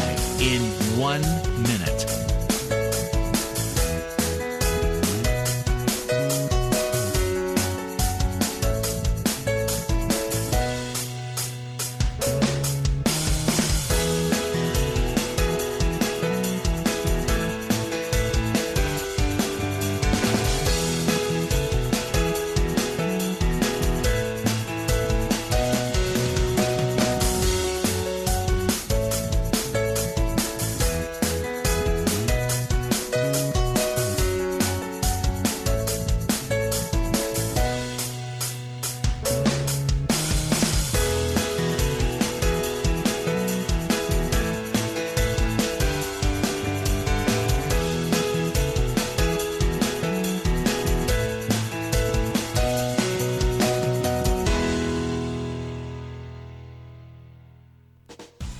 Live in 1 minute.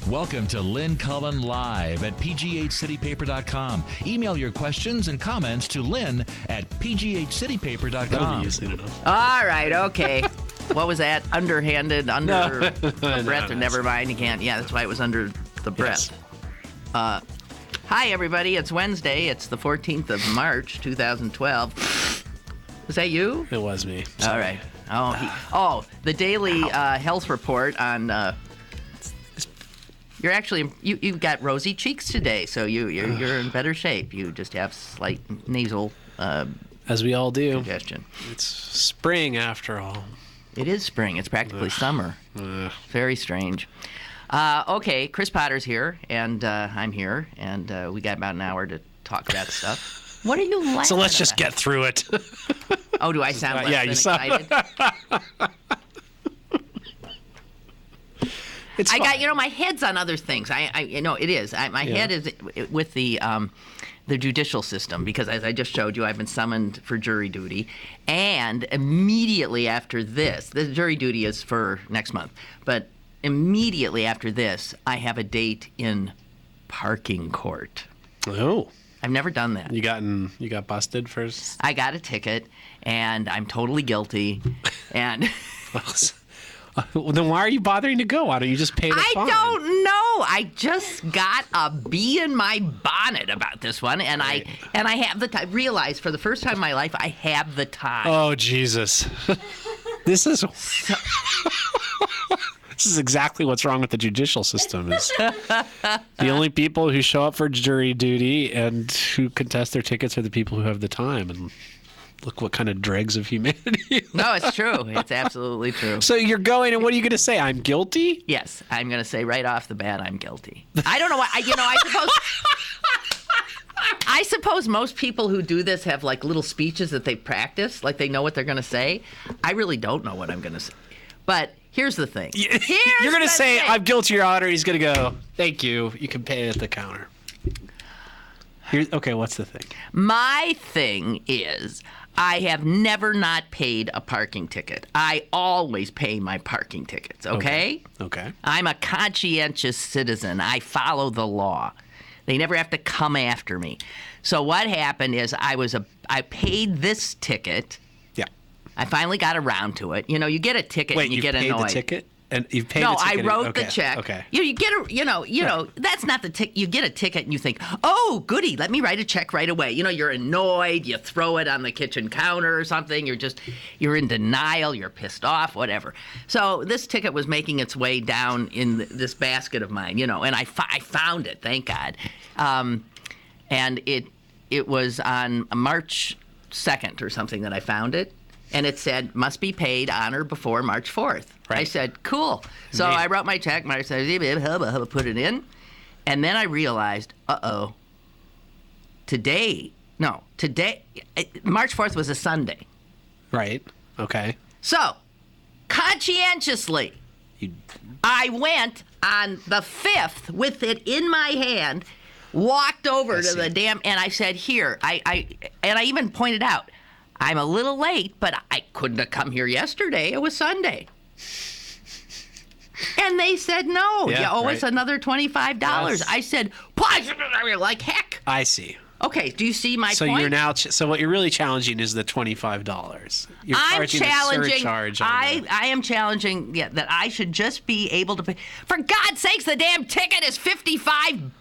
Welcome to Lynn Cullen Live at pghcitypaper.com. Email your questions and comments to Lynn at pghcitypaper.com. All right, okay. What was that? Underhanded, under the breath, or never mind. You can't. Yeah, that's why it was under the breath. Yes. Hi, everybody. It's Wednesday. It's the 14th of March, 2012. Was that you? It was me. Sorry. All right. The daily health report on... You're actually you've got rosy cheeks today, so you're in better shape. You just have slight nasal as we all do congestion. It's spring after all. It is spring. It's practically summer. Very strange. Okay, Chris Potter's here, and I'm here, and we got about an hour to talk about stuff. What are you laughing So let's just get through it. Oh, do I sound less than excited? It's got, my head's on other things. It is. My head is with the judicial system, because as I just showed you, I've been summoned for jury duty, and immediately after this, the jury duty is for next month, but immediately after this, I have a date in parking court. Oh. I've never done that. You got busted first? I got a ticket, and I'm totally guilty, and... Well, then why are you bothering to go? Why don't you just pay the fine? I don't know. I just got a bee in my bonnet about this one, and I have the time. Realize for the first time in my life, I have the time. Oh, Jesus. This is exactly what's wrong with the judicial system. Is the only people who show up for jury duty and who contest their tickets are the people who have the time. And look what kind of dregs of humanity. No, it's true. It's absolutely true. So you're going, and what are you going to say? I'm guilty? Yes, I'm going to say right off the bat, I'm guilty. I don't know why. I suppose most people who do this have like little speeches that they practice, like they know what they're going to say. I really don't know what I'm going to say. But here's the thing. You're going to say, I'm guilty, Your Honor. He's going to go, thank you. You can pay it at the counter. Okay, what's the thing? My thing is... I have never not paid a parking ticket. I always pay my parking tickets, okay? Okay. I'm a conscientious citizen. I follow the law. They never have to come after me. So what happened is I paid this ticket. Yeah. I finally got around to it. You get a ticket and you get annoyed. Wait, you paid the ticket? And you've paid no, the ticket? I wrote the check. Okay. You get that's not the ticket. You get a ticket and you think, oh, goody, let me write a check right away. You're annoyed. You throw it on the kitchen counter or something. You're in denial. You're pissed off, whatever. So this ticket was making its way down in this basket of mine, and I found it, thank God. And it was on March 2nd or something that I found it. And it said, must be paid on or before March 4th. Right. I said, cool. So I wrote my check, put it in. And then I realized, today, March 4th was a Sunday. Right. Okay. So, conscientiously, I went on the 5th with it in my hand, walked over to the damn, and I said, here, I even pointed out, I'm a little late, but I couldn't have come here yesterday. It was Sunday. And they said, no, you owe us another $25. Yes. I said, like heck. I see. Okay, do you see my So point? you're now. So what you're really challenging is the $25. You're I'm charging a challenging. surcharge on I am challenging that I should just be able to pay. For God's sakes, the damn ticket is $55.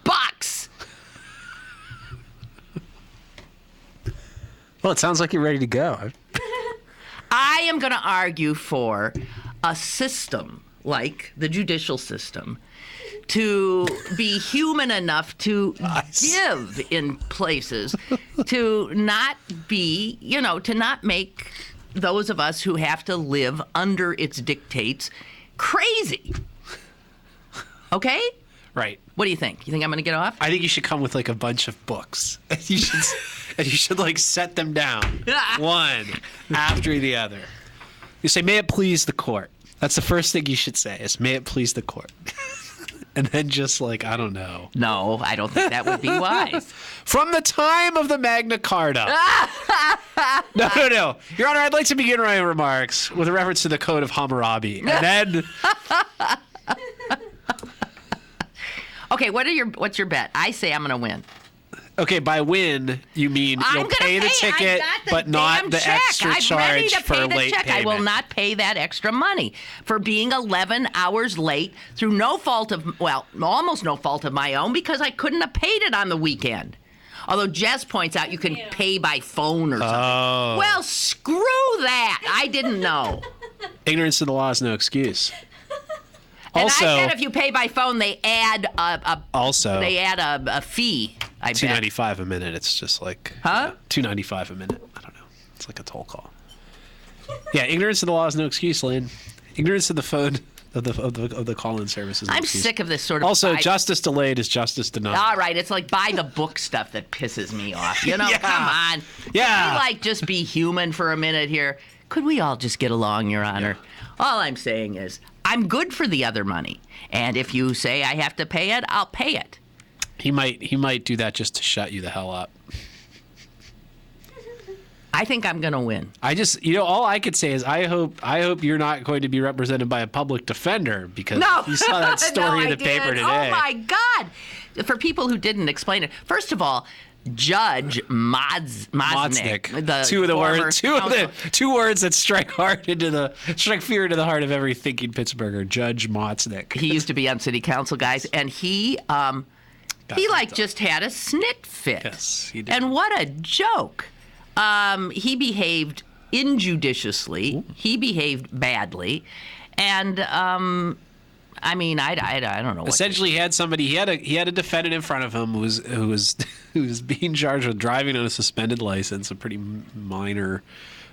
Well, it sounds like you're ready to go. I am going to argue for a system like the judicial system to be human enough to give in places, to not be, to not make those of us who have to live under its dictates crazy. Okay? Right. What do you think? You think I'm going to get off? I think you should come with like a bunch of books. You should like set them down one after the other. You say, "May it please the court." That's the first thing you should say is, "May it please the court." And then just like, I don't know. No, I don't think that would be wise. From the time of the Magna Carta. No. Your Honor, I'd like to begin my remarks with a reference to the Code of Hammurabi. And then... Okay, what's your bet? I say I'm going to win. Okay, by win, you mean you'll pay the ticket, but not the extra charge for late payment. I will not pay that extra money for being 11 hours late through no fault of, almost no fault of my own, because I couldn't have paid it on the weekend. Although Jess points out you can pay by phone or something. Oh. Well, screw that. I didn't know. Ignorance of the law is no excuse. And also, I bet if you pay by phone, they add a fee. I bet. $2.95 a minute. It's just like $2.95 a minute. I don't know. It's like a toll call. Yeah, ignorance of the law is no excuse, Lynn. Ignorance of the phone of the call-in service is no excuse. Sick of this sort of. Also, justice delayed is justice denied. All right, it's like buy the book stuff that pisses me off. Come on. Yeah. Can we just be human for a minute here? Could we all just get along, Your Honor? Yeah. All I'm saying is, I'm good for the other money, and if you say I have to pay it, I'll pay it. He might do that just to shut you the hell up. I think I'm going to win. I just, all I could say is I hope you're not going to be represented by a public defender, because you saw that story in the paper today. Oh my God! For people who didn't explain it, first of all, Judge Motznik, two words that strike fear into the heart of every thinking Pittsburgher. Judge Motznik. He used to be on city council, guys, and he just had a snit fit. Yes, he did. And what a joke! He behaved injudiciously. Ooh. He behaved badly, and I don't know. Essentially, he had a defendant in front of him who was being charged with driving on a suspended license, a pretty minor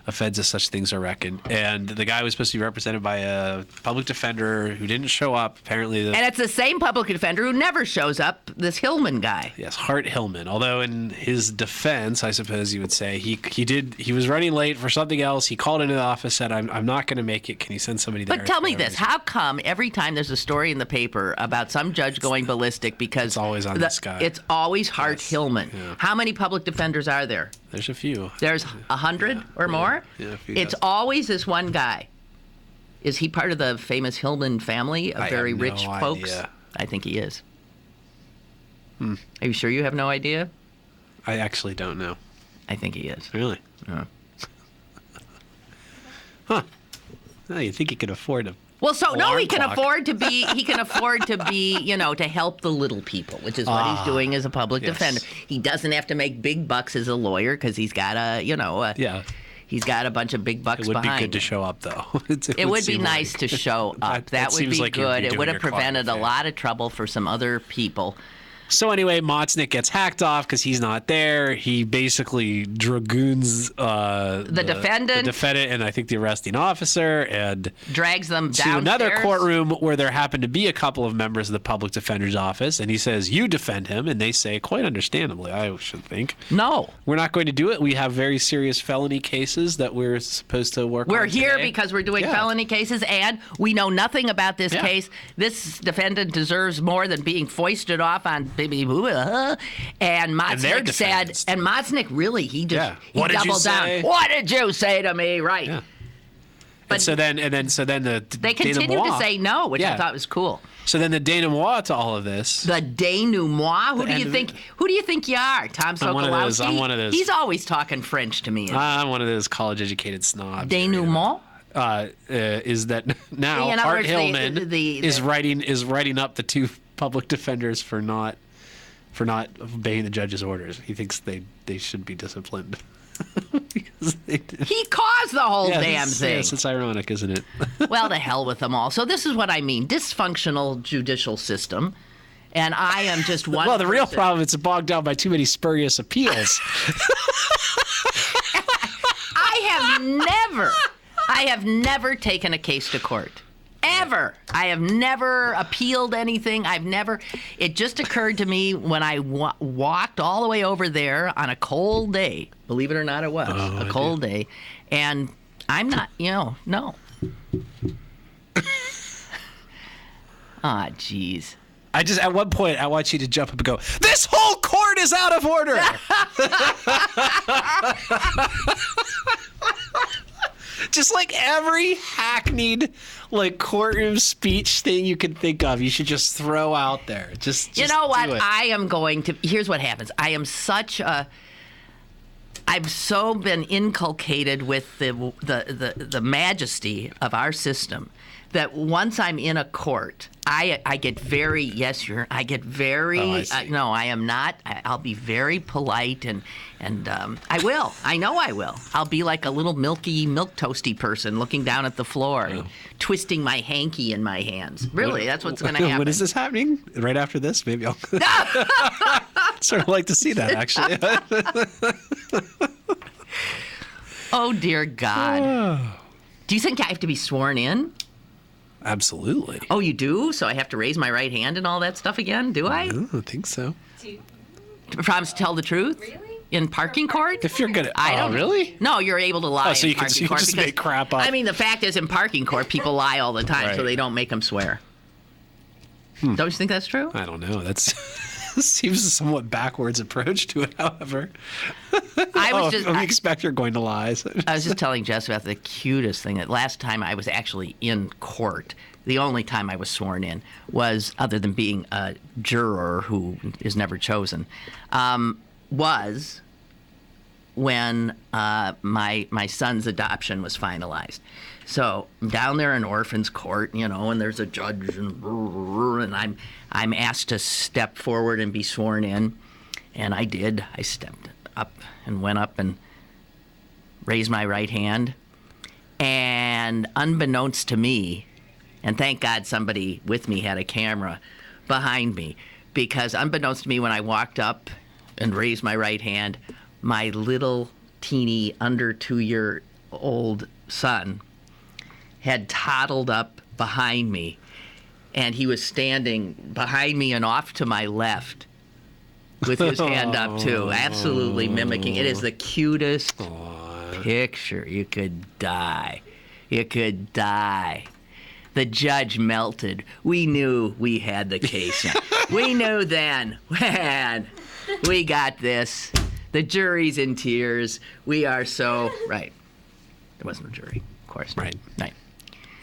offense as such things are reckoned. And the guy was supposed to be represented by a public defender who didn't show up. Apparently, and it's the same public defender who never shows up. This Hillman guy. Yes, Hart Hillman. Although in his defense, I suppose you would say he was running late for something else. He called into the office, said, "I'm not going to make it. Can you send somebody there?" But tell me this: how come every time there's a story in the paper about some judge going ballistic, because it's always on this guy? It's always Hart Hillman. Yeah. How many public defenders are there? There's a few. There's 100 or more? Yeah, a few. It's always this one guy. Is he part of the famous Hillman family of very rich folks? Idea. I think he is. Are you sure you have no idea? I actually don't know. I think he is. Really? Huh. Well, you think he could afford to... Well, he can afford to be, to help the little people, which is what he's doing as a public defender. He doesn't have to make big bucks as a lawyer because he's got he's got a bunch of big bucks behind him. It would be good to show up, though. It would be nice to show up. That would be good. It would have prevented a lot of trouble for some other people. So anyway, Motznik gets hacked off because he's not there. He basically dragoons the defendant, and I think the arresting officer, and drags them downstairs to another courtroom where there happen to be a couple of members of the public defender's office. And he says, "You defend him," and they say, quite understandably, I should think, "No, we're not going to do it. We have very serious felony cases that we're supposed to work on. We're here because we're doing felony cases, and we know nothing about this case. This defendant deserves more than being foisted off on." And Motznik said, and Motznik really, he doubled down. What did you say to me? Right. Yeah. But they continue to say no, which I thought was cool. So then the denouement to all of this. The denouement? Who do you think you are? Tom Sokolowski? I'm one of those. He's always talking French to me. I'm one of those college-educated snobs. Denouement? Is that now In other Art words, Hillman the is writing up the two public defenders for not obeying the judge's orders. He thinks they should be disciplined. Because they did. He caused the whole damn thing. Yes, it's ironic, isn't it? Well, to hell with them all. So this is what I mean. Dysfunctional judicial system. And I am just one Well, the real person. problem is it's bogged down by too many spurious appeals. I have never taken a case to court. Ever. I have never appealed anything. It just occurred to me when I walked all the way over there on a cold day. Believe it or not, it was a cold day. And I'm not, no. Ah, jeez. At one point, I want you to jump up and go, "This whole court is out of order!" Just like every hackneyed, courtroom speech thing you can think of, you should just throw out there. Just you know what? do it. I am going to. Here's what happens. I've so been inculcated with the majesty of our system that once I'm in a court, I get very no, I am not. I'll be very polite and I will. I know I will. I'll be like a little milk toasty person looking down at the floor and twisting my hanky in my hands. Really, that's what's going to happen. When is this happening? Right after this? Maybe I'll sort of like to see that, actually. Oh, dear God. Do you think I have to be sworn in? Absolutely. Oh, you do? So I have to raise my right hand and all that stuff again? Do I? I don't think so. Promise to tell the truth? Really? In parking court? If you're good at... I don't really? No, you're able to lie so in you can parking court. just make crap up. I mean, the fact is, in parking court, people lie all the time, so Right. they don't make them swear. Don't you think that's true? I don't know. That's seems a somewhat backwards approach to it, however. We expect you're going to lie. So. I was just telling Jess about the cutest thing. That last time I was actually in court, the only time I was sworn in was, other than being a juror who is never chosen, was when my son's adoption was finalized. So I'm down there in orphans court, and there's a judge, and I'm asked to step forward and be sworn in, and I did. I stepped up and went up and raised my right hand, and unbeknownst to me, and thank God somebody with me had a camera behind me, because unbeknownst to me, when I walked up and raised my right hand, my little teeny under 2-year-old son had toddled up behind me, and he was standing behind me and off to my left with his hand up too, absolutely mimicking. It is the cutest picture. You could die. You could die. The judge melted. We knew we had the case now. We knew then, man, we got this. The jury's in tears. We are so right. There wasn't a jury, of course. Right. Right.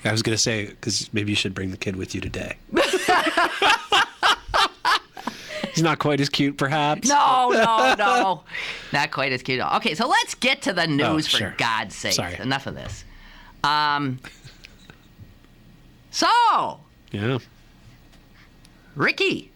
I was going to say, because maybe you should bring the kid with you today. He's not quite as cute, perhaps. No. Not quite as cute. Okay, so let's get to the news, sure. for God's sake. Sorry. Enough of this. Yeah. Ricky.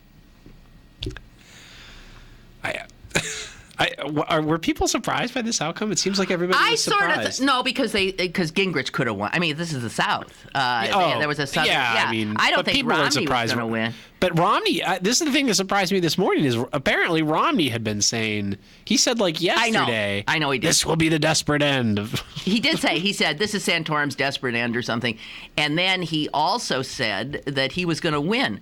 Were people surprised by this outcome? It seems like everybody was surprised. No, because Gingrich could have won. I mean, this is the South. There was a Southern. Yeah, I mean, I don't but think people are Romney was surprised. going to win. But Romney, this is the thing that surprised me this morning, is apparently Romney had been saying, he said yesterday, I know he did. This will be the desperate end of... He did say, he said, this is Santorum's desperate end or something. And then he also said that he was going to win.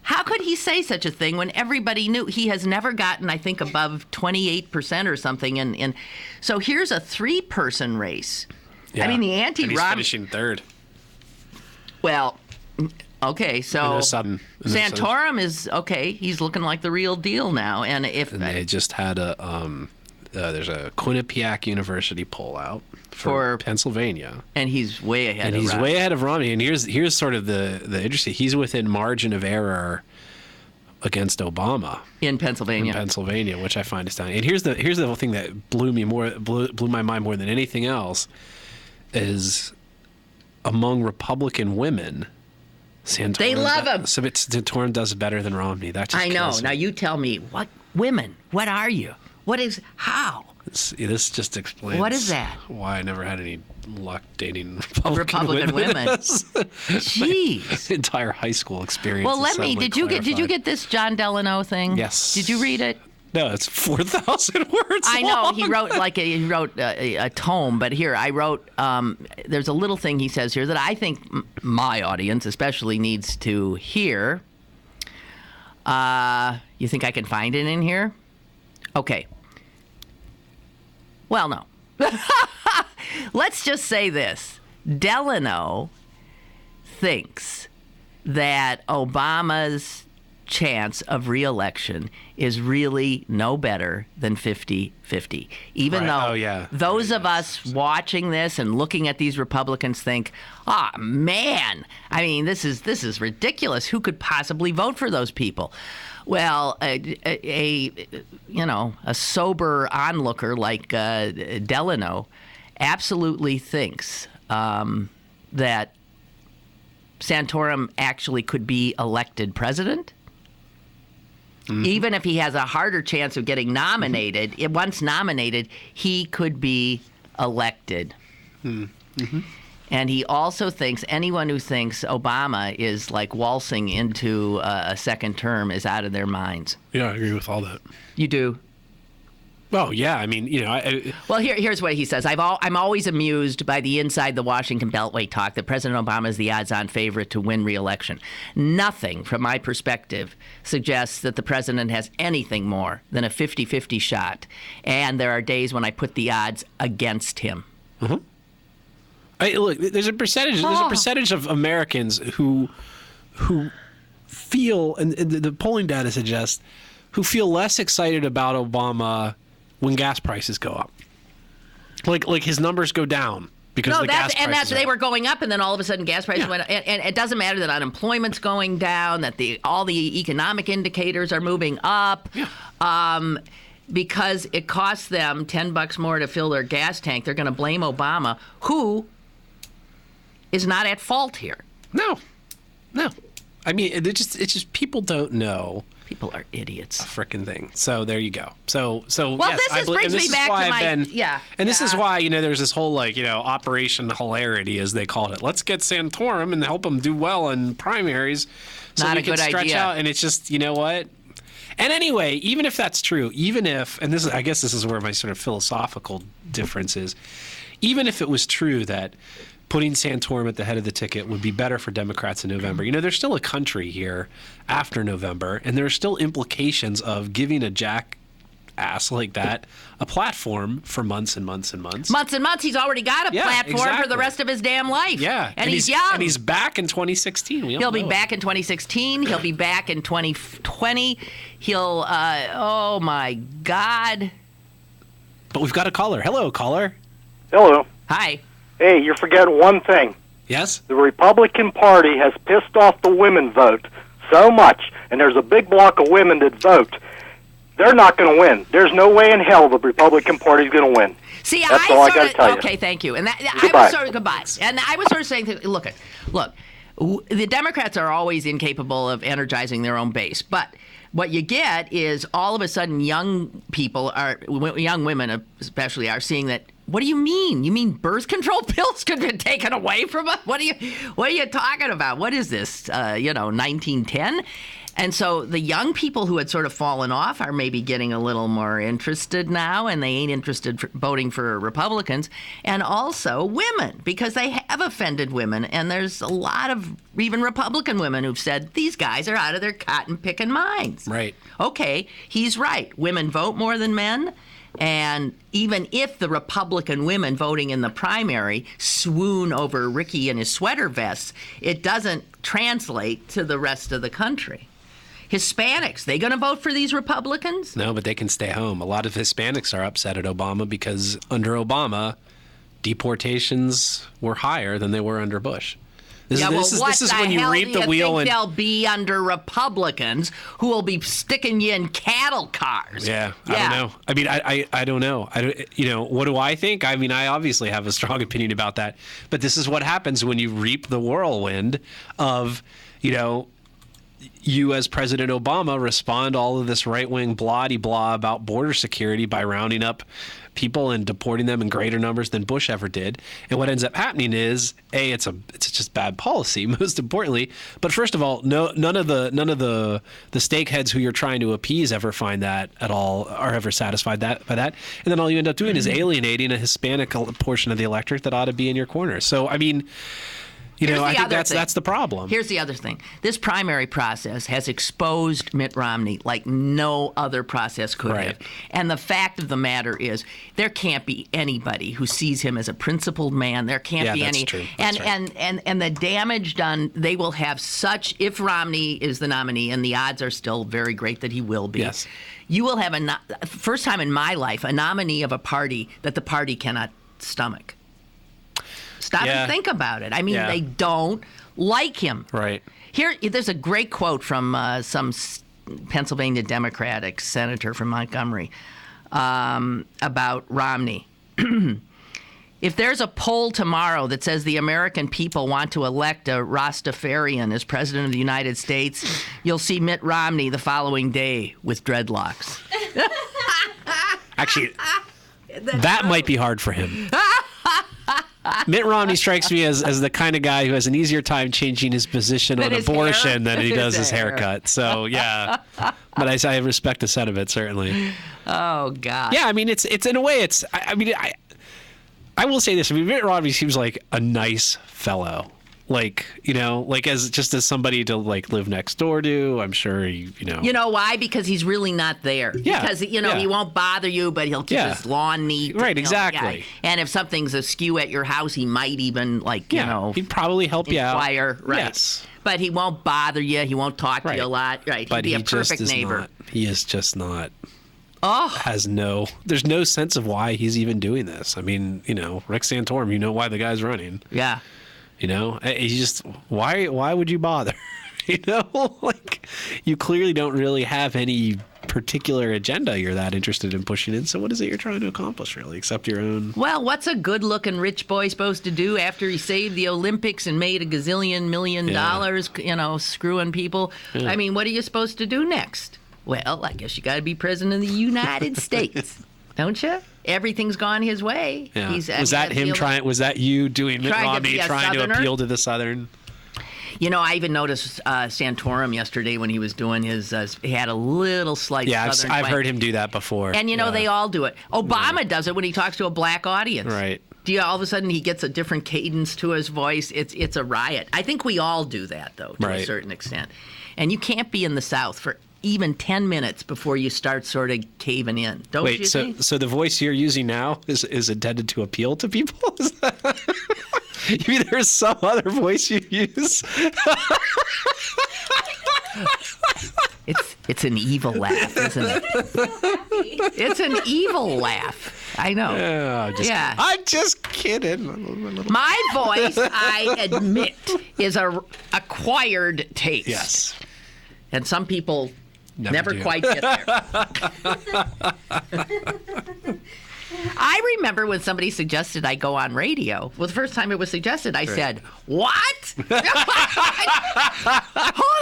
How could he say such a thing when everybody knew he has never gotten, I think, above 28% or something? And so here's a 3-person race. Yeah. I mean, the And he's anti-Romney. finishing third. Well, okay, so Santorum is okay. He's looking like the real deal now. And if And they just had a there's a Quinnipiac University poll out for Pennsylvania, and he's way ahead. And he's way ahead of Romney. And here's sort of the interesting. He's within margin of error against Obama in Pennsylvania, which I find astounding. And here's the thing that blew my mind more than anything else is among Republican women. Santorum, they love him. Santorum does better than Romney. That just I know. kills me. Now you tell me, what women? What are you? How? This just explains. What is that? Why I never had any luck dating Republican women. Jeez. Entire high school experience. Well, did you get this John Delano thing? Yes. Did you read it? No, it's 4,000 words. I know long. he wrote a tome, but here I wrote. There's a little thing he says here that I think my audience especially needs to hear. You think I can find it in here? Okay. Well, no. Let's just say this: Delano thinks that Obama's chance of re-election is really no better than 50-50. Even though those of us watching this and looking at these Republicans think, man, I mean, this is ridiculous. Who could possibly vote for those people? Well, a sober onlooker like Delano absolutely thinks that Santorum actually could be elected president. Mm-hmm. Even if he has a harder chance of getting nominated, once nominated, he could be elected. Mm-hmm. And he also thinks anyone who thinks Obama is like waltzing into a second term is out of their minds. Yeah, I agree with all that. You do? Oh, yeah. I mean, Well, here's what he says. I'm always amused by the inside the Washington Beltway talk that President Obama is the odds-on favorite to win re-election. Nothing, from my perspective, suggests that the president has anything more than a 50-50 shot. And there are days when I put the odds against him. Mm-hmm. Look, there's a percentage of Americans who feel, and the polling data suggests, who feel less excited about Obama when gas prices go up. Like his numbers go down because the gas prices they were going up, and then all of a sudden gas prices went up. And it doesn't matter that unemployment's going down, that all the economic indicators are moving up. Yeah. Because it costs them $10 more to fill their gas tank, they're going to blame Obama, who is not at fault here. No. I mean, it's just people don't know. People are idiots. A frickin' thing. So there you go. So well, yes, this brings me back to my And this is why there's this whole Operation Hilarity, as they called it. Let's get Santorum and help him do well in primaries, so not we a can good stretch idea. out. And it's just what. And anyway, even if that's true, and I guess this is where my sort of philosophical difference is, even if it was true that putting Santorum at the head of the ticket would be better for Democrats in November. There's still a country here after November, and there are still implications of giving a jackass like that a platform for months and months and months. Months and months. He's already got a platform for the rest of his damn life. Yeah. And he's young. And he's back in 2016. He'll be back in 2016. He'll be back in 2020. He'll, oh my God. But we've got a caller. Hello, caller. Hello. Hi. Hey, you're forgetting one thing. Yes? The Republican Party has pissed off the women vote so much, and there's a big block of women that vote. They're not going to win. There's no way in hell the Republican Party is going to win. See, that's all I got to tell you. Okay, thank you. And Goodbye. Goodbye. And I was sort of saying, look, the Democrats are always incapable of energizing their own base, but what you get is all of a sudden young women especially, are seeing that. What do you mean? You mean birth control pills could be taken away from us? What are you talking about? What is this? 1910? And so the young people who had sort of fallen off are maybe getting a little more interested now, and they ain't interested for voting for Republicans. And also women, because they have offended women. And there's a lot of even Republican women who've said, these guys are out of their cotton-picking minds. Right. Okay, he's right. Women vote more than men. And even if the Republican women voting in the primary swoon over Ricky and his sweater vests, it doesn't translate to the rest of the country. Hispanics, they going to vote for these Republicans? No, but they can stay home. A lot of Hispanics are upset at Obama because under Obama, deportations were higher than they were under Bush. This is when you reap the wheel. And they'll be under Republicans who will be sticking you in cattle cars. Yeah, I don't know. I mean, I don't know. What do I think? I mean, I obviously have a strong opinion about that. But this is what happens when you reap the whirlwind of, you as President Obama respond to all of this right-wing blah-de-blah about border security by rounding up people and deporting them in greater numbers than Bush ever did. And what ends up happening is, it's just bad policy, most importantly. But first of all, none of the stakeheads who you're trying to appease ever find that at all, are ever satisfied by that. And then all you end up doing is alienating a Hispanic portion of the electorate that ought to be in your corner. So, I mean, I think that's the problem. Here's the other thing. This primary process has exposed Mitt Romney like no other process could have. And the fact of the matter is, there can't be anybody who sees him as a principled man. There can't be any. True. And the damage done, they will have such, if Romney is the nominee, and the odds are still very great that he will be. Yes. You will have first time in my life, a nominee of a party that the party cannot stomach. Stop and think about it. I mean, they don't like him. Right. There's a great quote from some Pennsylvania Democratic senator from Montgomery about Romney. If there's a poll tomorrow that says the American people want to elect a Rastafarian as president of the United States, you'll see Mitt Romney the following day with dreadlocks. Actually, that might be hard for him. Mitt Romney strikes me as the kind of guy who has an easier time changing his position on abortion than he does his haircut. So, yeah. But I respect the sentiment, certainly. Oh, God. Yeah, I mean, it's in a way, I will say this. I mean, Mitt Romney seems like a nice fellow. As somebody to live next door to. I'm sure You know why? Because he's really not there. Yeah. Because he won't bother you, but he'll keep his lawn neat. Right. Exactly. Yeah. And if something's askew at your house, he might even he'd probably help you out. Inquire. Right. Yes. But he won't bother you. He won't talk to you a lot. Right. But he'd be a perfect neighbor. He is just not. Oh. There's no sense of why he's even doing this. I mean, Rick Santorum. You know why the guy's running. Yeah. He's just, why would you bother? You clearly don't really have any particular agenda you're that interested in pushing in. So what is it you're trying to accomplish, really, except your own? Well, what's a good-looking rich boy supposed to do after he saved the Olympics and made $1 million, screwing people? Yeah. I mean, what are you supposed to do next? Well, I guess you got to be president of the United States, don't you? Everything's gone his way. Yeah. Was that you doing Mitt Romney trying to appeal to the Southern? I even noticed Santorum yesterday when he was doing his. He had a little slight. Yeah, Southern I've twang. heard him do that before. And they all do it. Obama does it when he talks to a black audience. Right. All of a sudden he gets a different cadence to his voice. It's a riot. I think we all do that though, to a certain extent. And you can't be in the South for even 10 minutes before you start sort of caving in. Don't you think? So the voice you're using now is intended to appeal to people? You mean there's some other voice you use? It's an evil laugh, isn't it? It's an evil laugh. I know. I'm just kidding. My voice, I admit, is a acquired taste. Yes. And some people never quite get there. I remember when somebody suggested I go on radio. Well, the first time it was suggested, I said, "What?"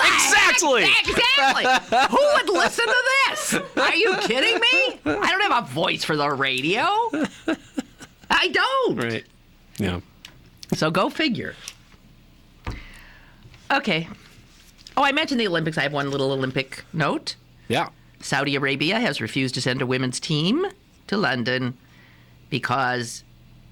Exactly. Who would listen to this? Are you kidding me? I don't have a voice for the radio. I don't. Right. Yeah. So go figure. Okay. Oh, I mentioned the Olympics. I have one little Olympic note. Yeah. Saudi Arabia has refused to send a women's team to London because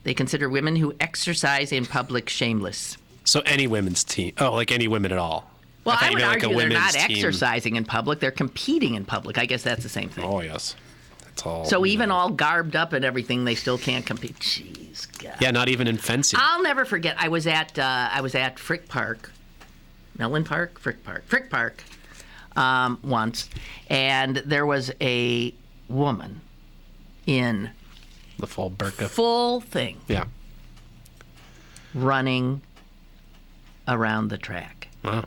they consider women who exercise in public shameless. So any women's team? Oh, like any women at all? Well, I would argue they're not exercising in public. They're competing in public. I guess that's the same thing. Oh, yes. That's all. So even all garbed up and everything, they still can't compete. Jeez, God. Yeah, not even in fencing. I'll never forget. I was at Frick Park. Mellon Park? Frick Park. once, and there was a woman in The full burqa. full thing Yeah. running around the track. Wow.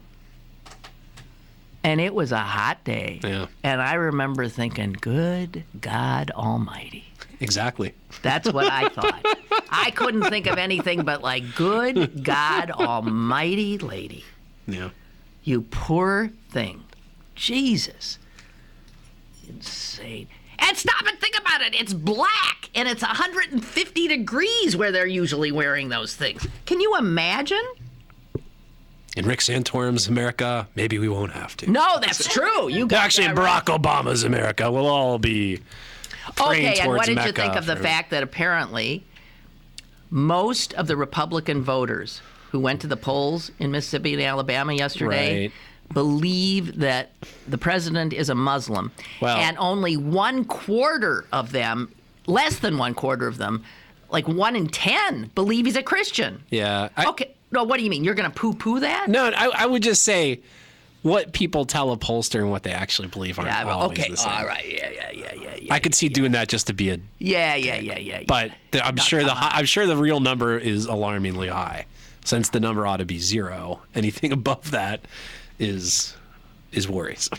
And it was a hot day. Yeah. And I remember thinking, good God Almighty. Exactly. That's what I thought. I couldn't think of anything but like, good God Almighty lady. Yeah. You poor thing. Jesus. Insane. And stop and think about it. It's black and it's 150 degrees where they're usually wearing those things. Can you imagine? In Rick Santorum's America, maybe we won't have to. No, that's true. You got Actually, in that right. Barack Obama's America, we'll all be praying Okay, and towards what did you Mecca think of the for- fact that apparently most of the Republican voters who went to the polls in Mississippi and Alabama yesterday Right. believe that the president is a Muslim, Well- and only 1/4 of them, less than 1/4 of them, like 1 in 10, believe he's a Christian. Yeah. Okay, no, what do you mean? You're going to poo-poo that? No, I would just say what people tell a pollster and what they actually believe aren't Yeah, always okay, the same. all right, yeah. I could see doing that just to be a, Yeah. but I'm No, sure come on. I'm sure the real number is alarmingly high, since the number ought to be 0. Anything above that is worrisome.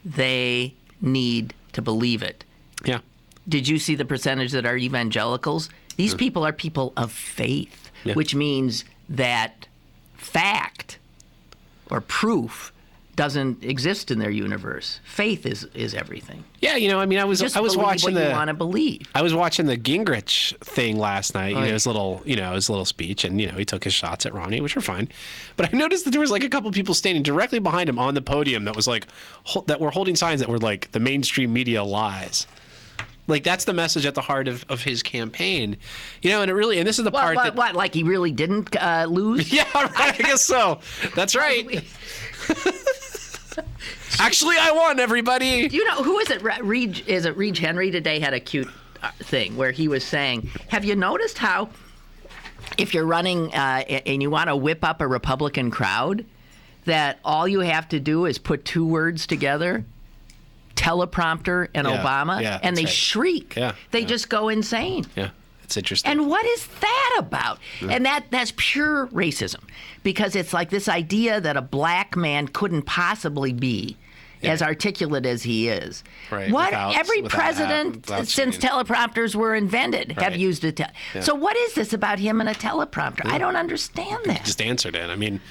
They need to believe it. Yeah. Did you see the percentage that are evangelicals? These people are people of faith, Yeah. which means that fact or proof doesn't exist in their universe. Faith is everything. Yeah, I mean, I was Just watching what you want to believe. I was watching the Gingrich thing last night. Oh, yeah. His little speech, and he took his shots at Romney, which were fine. But I noticed that there was like a couple people standing directly behind him on the podium that was like that were holding signs that were like the mainstream media lies. Like that's the message at the heart of his campaign, and this is the part that What? Like he really didn't lose? yeah, right, I guess so. That's right. Actually, I won, everybody. You know, who is it? Is it Reed Henry today had a cute thing where he was saying, have you noticed how if you're running and you want to whip up a Republican crowd, that all you have to do is put 2 words together, teleprompter and Yeah, Obama, yeah, and they that's right. shriek. Yeah, They yeah. just go insane. Yeah, it's interesting. And what is that about? And that's pure racism, because it's like this idea that a black man couldn't possibly be as articulate as he is. Right, What without- every without president without since singing. teleprompters were invented have Right. used it. So what is this about him and a teleprompter? I don't understand that. Just answered it. I mean,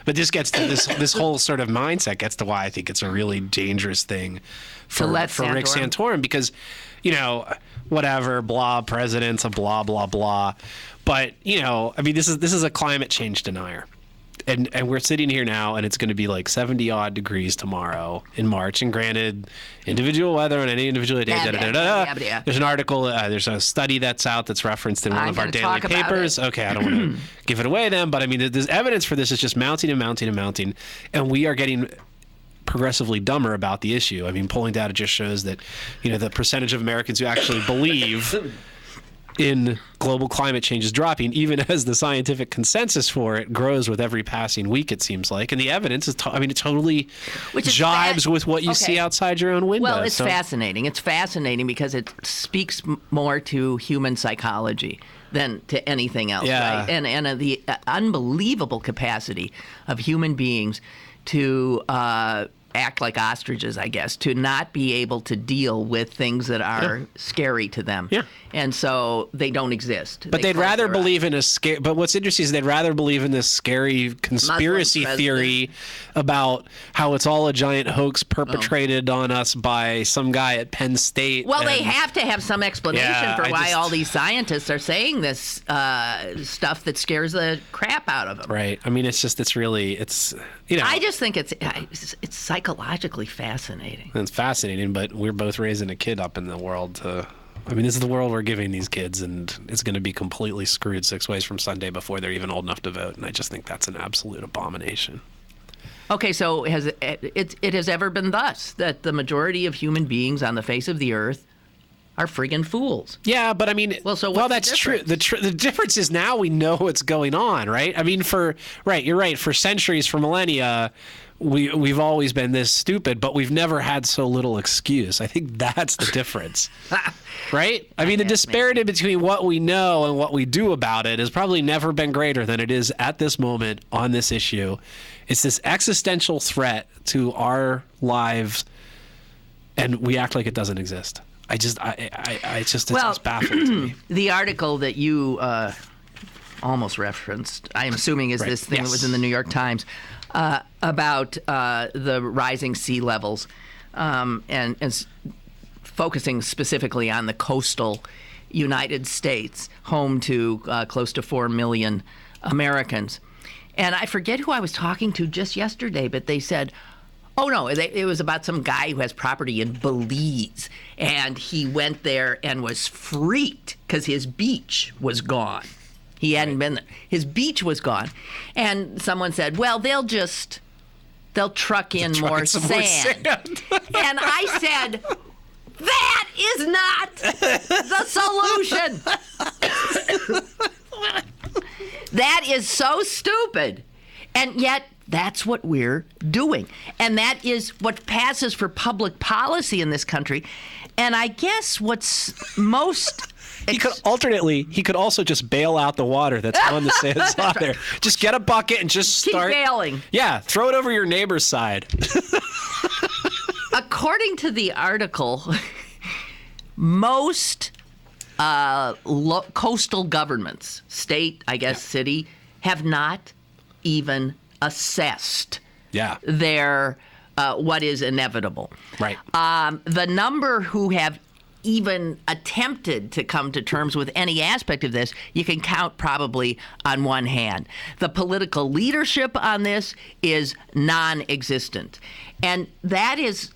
but this gets to this whole sort of mindset gets to why I think it's a really dangerous thing for let Rick Santorum- Santorum, because whatever, blah, president's a blah blah blah, but I mean, this is a climate change denier. And we're sitting here now, and it's going to be like 70 odd degrees tomorrow in March. And granted, individual weather on any individual day. Yeah. There's an article, there's a study that's out that's referenced in one I'm of our gonna daily talk about papers. it. Okay, I don't want to give it away then, but I mean, there's evidence for this is just mounting and mounting and mounting, and we are getting progressively dumber about the issue. I mean, polling data just shows that, the percentage of Americans who actually believe in global climate change is dropping, even as the scientific consensus for it grows with every passing week, it seems like. And the evidence is, it totally Which is jives with what you see outside your own window. Well, it's fascinating. It's fascinating because it speaks more to human psychology than to anything else, Yeah. right? And the unbelievable capacity of human beings to act like ostriches, I guess, to not be able to deal with things that are scary to them. Yeah. And so they don't exist. But They they'd close rather their eyes. believe in a scare. But what's interesting is they'd rather believe in this scary conspiracy Muslim theory about how it's all a giant hoax perpetrated on us by some guy at Penn State. Well, they and- have to have some explanation Yeah, for I why just- all these scientists are saying this stuff that scares the crap out of them. Right. I mean, it's I just think it's psychologically fascinating. it's fascinating, but we're both raising a kid up in the world to. I mean, this is the world we're giving these kids, and it's going to be completely screwed 6 ways from Sunday before they're even old enough to vote. And I just think that's an absolute abomination. Okay, so has it has ever been thus that the majority of human beings on the face of the earth are friggin' fools. Yeah, but I mean, that's true. The difference is now we know what's going on, right? I mean, you're right. For centuries, for millennia, we've always been this stupid, but we've never had so little excuse. I think that's the difference, right? I mean, the disparity between what we know and what we do about it has probably never been greater than it is at this moment on this issue. It's this existential threat to our lives, and we act like it doesn't exist. It's baffling to me. The article that you almost referenced, I'm assuming is this thing that was in the New York Times about the rising sea levels and focusing specifically on the coastal United States, home to close to 4 million Americans. And I forget who I was talking to just yesterday, but they said, oh, no, it was about some guy who has property in Belize, and he went there and was freaked because his beach was gone. He hadn't been there. His beach was gone. And someone said, well, they'll truck in more sand. And I said, that is not the solution. That is so stupid. And yet, that's what we're doing. And that is what passes for public policy in this country. And I guess what's most... He could also just bail out the water that's on the sands on there. Just get a bucket and just start... Keep bailing. Yeah, throw it over your neighbor's side. According to the article, most coastal governments, state, I guess, city, have not even assessed their what is inevitable. Right. The number who have even attempted to come to terms with any aspect of this, you can count probably on one hand. The political leadership on this is non-existent. And that is,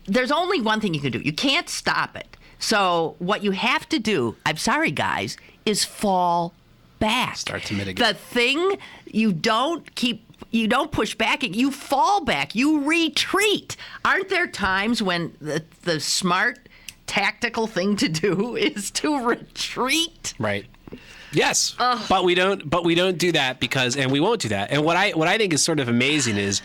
there's only one thing you can do. You can't stop it. So what you have to do, I'm sorry guys, is fall back. Start to mitigate. The thing you don't push back, you fall back, you retreat. Aren't there times when the smart tactical thing to do is to retreat? Right. Yes. But we don't do that and we won't do that. And what I think is sort of amazing is,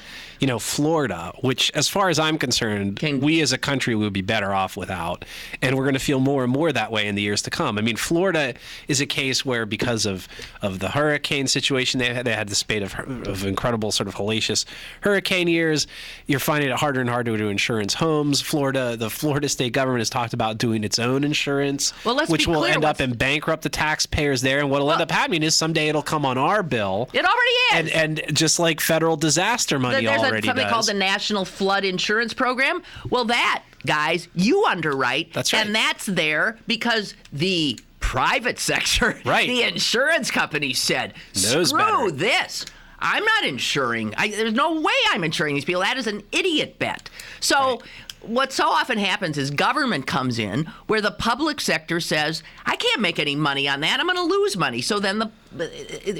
Florida, which as far as I'm concerned, we as a country would be better off without. And we're going to feel more and more that way in the years to come. I mean, Florida is a case where because of the hurricane situation, they had the spate of incredible sort of hellacious hurricane years. You're finding it harder and harder to insurance homes. The Florida state government has talked about doing its own insurance, which will end up and bankrupt the taxpayers there. And what will end up happening is someday it'll come on our bill. It already is. And just like federal disaster money already something called the National Flood Insurance Program. Well, that, guys, you underwrite. That's right. And that's there because the private sector, the insurance company said, screw this. I'm not insuring. There's no way I'm insuring these people. That is an idiot bet. So what so often happens is government comes in where the public sector says, I can't make any money on that. I'm going to lose money. So then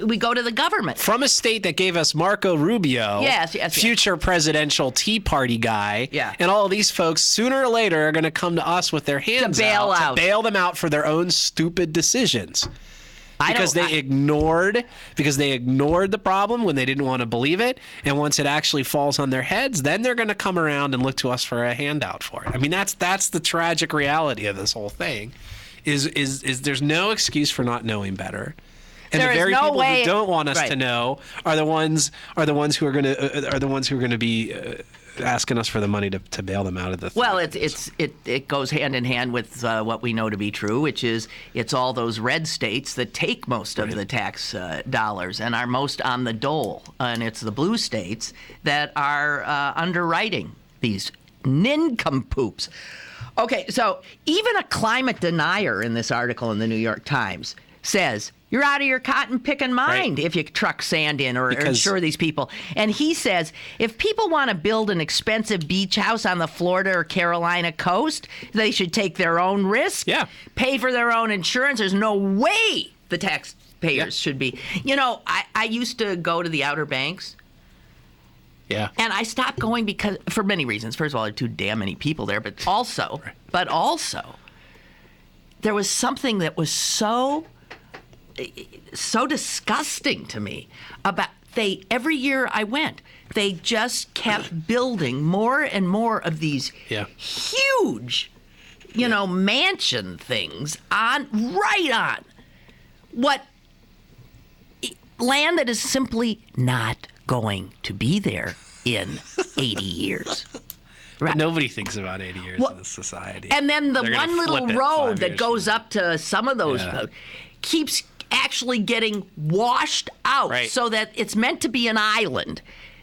we go to the government. From a state that gave us Marco Rubio, future presidential Tea Party guy, and all of these folks sooner or later are going to come to us with their hands to bail them out for their own stupid decisions. Because they ignored the problem when they didn't want to believe it, and once it actually falls on their heads, then they're going to come around and look to us for a handout for it. I mean, that's the tragic reality of this whole thing. Is there's no excuse for not knowing better, and the very people who don't want us to know are the ones who are going to be asking us for the money to bail them out of the thing. Well, it goes hand in hand with what we know to be true, which is it's all those red states that take most of the tax dollars and are most on the dole, and it's the blue states that are underwriting these nincompoops. Okay, so even a climate denier in this article in the New York Times says you're out of your cotton-picking mind if you truck sand in or insure these people. And he says if people want to build an expensive beach house on the Florida or Carolina coast, they should take their own risk, pay for their own insurance. There's no way the taxpayers should be. I used to go to the Outer Banks. Yeah. And I stopped going because, for many reasons. First of all, there are too damn many people there, but also, there was something that was so disgusting to me about every year I went, they just kept building more and more of these huge, mansion things right on what land that is simply not going to be there in 80 years. Right. But nobody thinks about 80 years in this society. And then the one little road that goes up to some of those keeps actually getting washed out so that it's meant to be an island.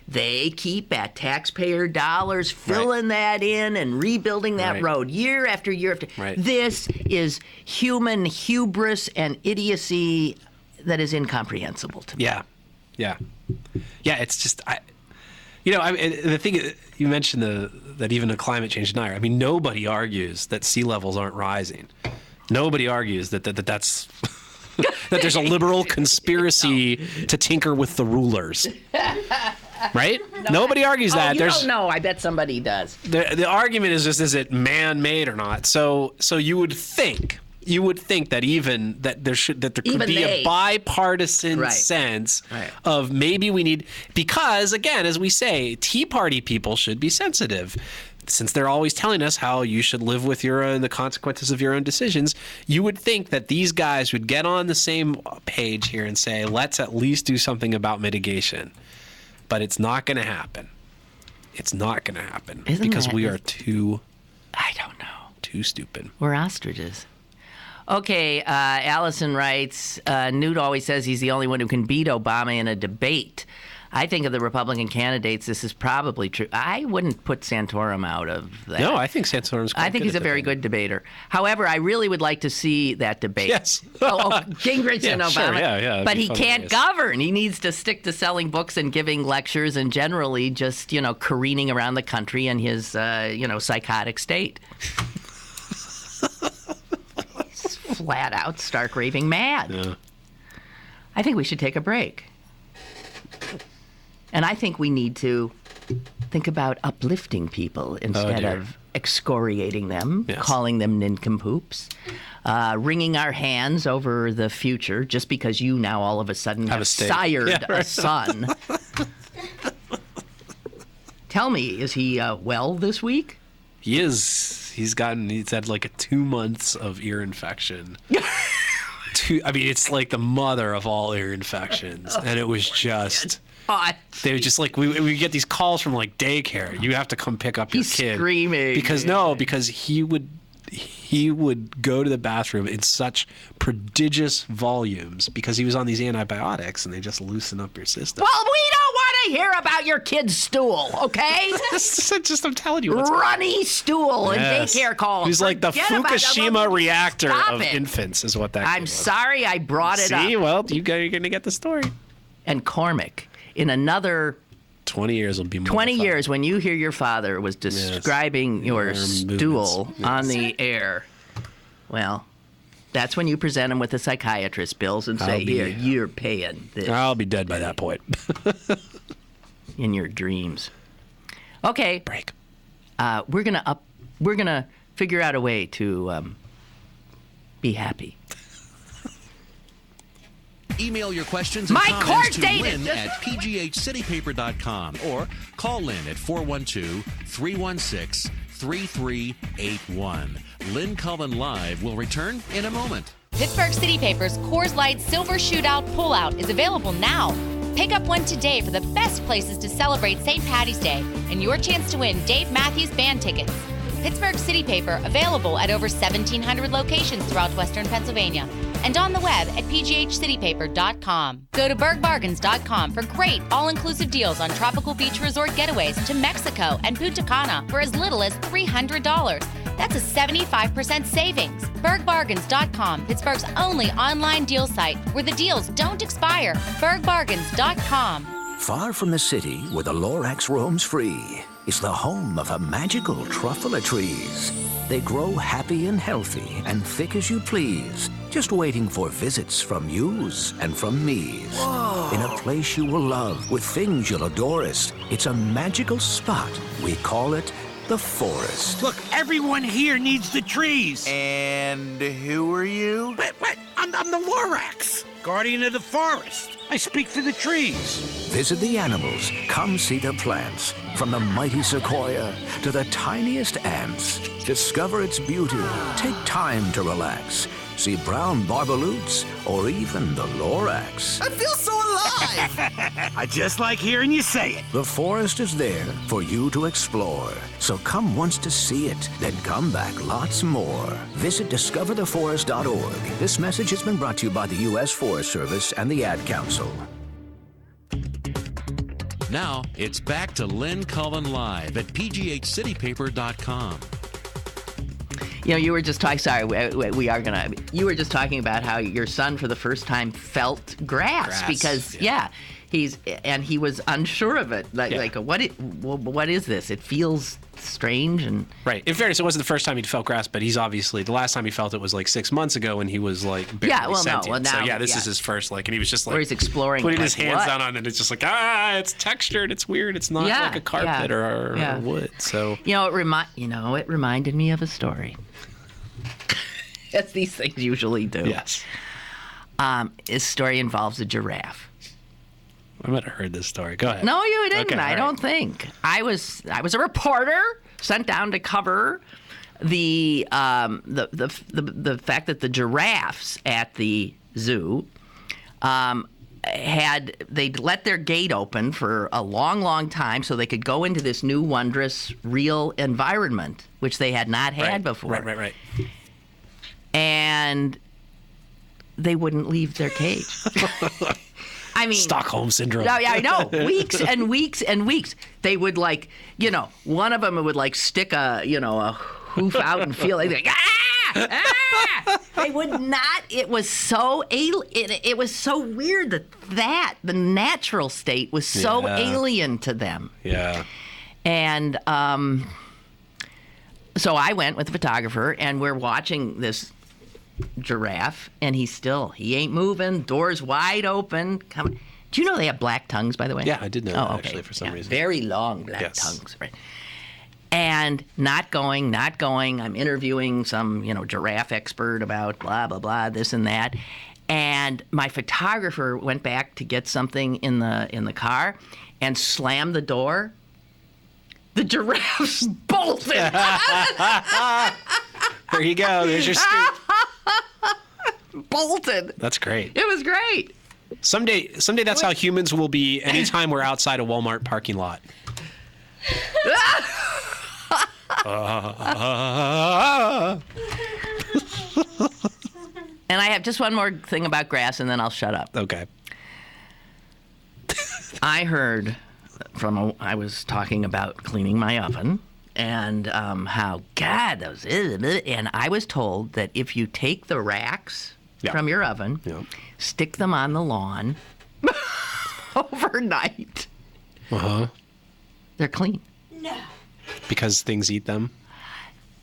They keep at taxpayer dollars filling that in and rebuilding that road year after year after. This is human hubris and idiocy that is incomprehensible to me. Yeah. It's just the thing is, you mentioned that even the climate change denier. I mean, nobody argues that sea levels aren't rising. Nobody argues that that's that there's a liberal conspiracy to tinker with the rulers. Right? Nobody argues that. You don't know. I bet somebody does. The argument is just, is it man-made or not? So you would think that there could be a bipartisan sense of maybe we need, because again, as we say, Tea Party people should be sensitive. Since they're always telling us how you should live with the consequences of your own decisions, you would think that these guys would get on the same page here and say, let's at least do something about mitigation. But it's not going to happen. It's not going to happen because we are too stupid. We're ostriches. Okay, Allison writes, Newt always says he's the only one who can beat Obama in a debate. I think of the Republican candidates, this is probably true. I wouldn't put Santorum out of that. No, I think Santorum's quite I think he's a very good debater. However, I really would like to see that debate. Yes. Gingrich and Obama. Sure, but he can't govern. He needs to stick to selling books and giving lectures and generally just, careening around the country in his, psychotic state. He's flat out, stark raving mad. Yeah. I think we should take a break. And I think we need to think about uplifting people instead of excoriating them, calling them nincompoops, wringing our hands over the future just because you now all of a sudden have sired a son. Tell me, is he well this week? He is. He's had like 2 months of ear infection. It's like the mother of all ear infections. And it was just... They were just like, we get these calls from like daycare. You have to come pick up your kid. He's screaming. Because he would go to the bathroom in such prodigious volumes because he was on these antibiotics and they just loosen up your system. Well, we don't want to hear about your kid's stool, okay? I'm telling you. Runny stool and daycare calls. He's like the Fukushima reactor of infants is what that I'm was. sorry I brought it up. See, well, you're going to get the story. And Cormac, in another 20 years will be more 20 years when you hear your father was describing your stool on the air, well, that's when you present him with the psychiatrist bills and say, here, you're paying this. I'll be dead by that point. In your dreams. Okay. Break. We're gonna figure out a way to be happy. Email your questions and comments to Lynn at pghcitypaper.com or call Lynn at 412-316-3381. Lynn Cullen Live will return in a moment. Pittsburgh City Paper's Coors Light Silver Shootout Pullout is available now. Pick up one today for the best places to celebrate St. Patty's Day and your chance to win Dave Matthews Band tickets. Pittsburgh City Paper available at over 1,700 locations throughout Western Pennsylvania and on the web at pghcitypaper.com. Go to bergbargains.com for great all-inclusive deals on tropical beach resort getaways to Mexico and Punta Cana for as little as $300. That's a 75% savings. bergbargains.com, Pittsburgh's only online deal site where the deals don't expire. bergbargains.com. Far from the city where the Lorax roams free is the home of a magical truffle of trees. They grow happy and healthy and thick as you please. just waiting for visits from yous and from me's. In a place you will love with things you'll adorest. It's a magical spot. We call it the forest. Look, everyone here needs the trees. And who are you? What? I'm the Lorax, guardian of the forest. I speak for the trees. Visit the animals. Come see the plants. From the mighty sequoia to the tiniest ants. Discover its beauty. Take time to relax. See brown barbaloots or even the Lorax. I feel so alive! I just like hearing you say it. The forest is there for you to explore. So come once to see it, then come back lots more. Visit discovertheforest.org. This message has been brought to you by the U.S. Forest Service and the Ad Council. Now, it's back to Lynn Cullen Live at pghcitypaper.com. You know, you were just talking. Sorry, we are gonna. You were just talking about how your son, for the first time, felt grass because he was unsure of it. Like what is this? It feels strange and right. In fairness, it wasn't the first time he'd felt grass, but he's obviously the last time he felt it was like 6 months ago when he was like barely sentient. Now, so this is his first and he was just like where he's exploring, putting like, his hands down on it. It's just like it's textured, it's weird, it's not like a carpet or wood. So it reminded me of a story. As these things usually do. Yes. His story involves a giraffe. I might have heard this story. Go ahead. No, you didn't. Okay, I don't think. I was a reporter sent down to cover the fact that the giraffes at the zoo they'd let their gate open for a long, long time so they could go into this new, wondrous, real environment, which they had not had before. Right. And they wouldn't leave their cage. I mean, Stockholm syndrome. Yeah, I know. Weeks and weeks and weeks. They would one of them would stick a hoof out and feel like they would not. It was so it was so weird that the natural state was so alien to them. Yeah. And so I went with the photographer, and we're watching this giraffe, and he ain't moving. Doors wide open. Do you know they have black tongues, by the way? Yeah, I did know that actually for some reason. Very long black tongues, right? And not going. I'm interviewing some, giraffe expert about blah, blah, blah, this and that. And my photographer went back to get something in the car and slammed the door. The giraffes bolted. There you go. There's your scoop. Bolted. That's great. It was great. Someday that's how humans will be anytime we're outside a Walmart parking lot. And I have just one more thing about grass, and then I'll shut up. Okay. I heard I was talking about cleaning my oven and how, God, those and I was told that if you take the racks from your oven, stick them on the lawn overnight, they're clean. No. Because things eat them?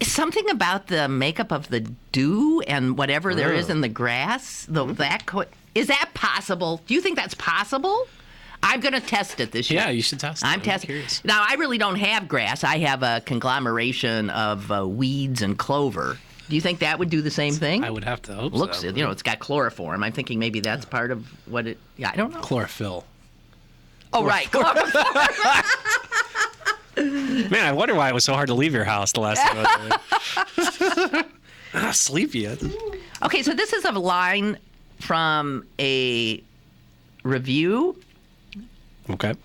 Something about the makeup of the dew and whatever there is in the grass. Is that possible? Do you think that's possible? I'm going to test it this year. Yeah, you should test it. I'm testing. Curious. Now, I really don't have grass. I have a conglomeration of weeds and clover. Do you think that would do the same thing? I would have to hope Looks, so. it's got chloroform. I'm thinking maybe that's part of what it... Yeah, I don't know. Chlorophyll. Oh, right. Chloroform. Man, I wonder why it was so hard to leave your house the last time I was there. Sleepy. Okay, so this is a line from a review. Okay.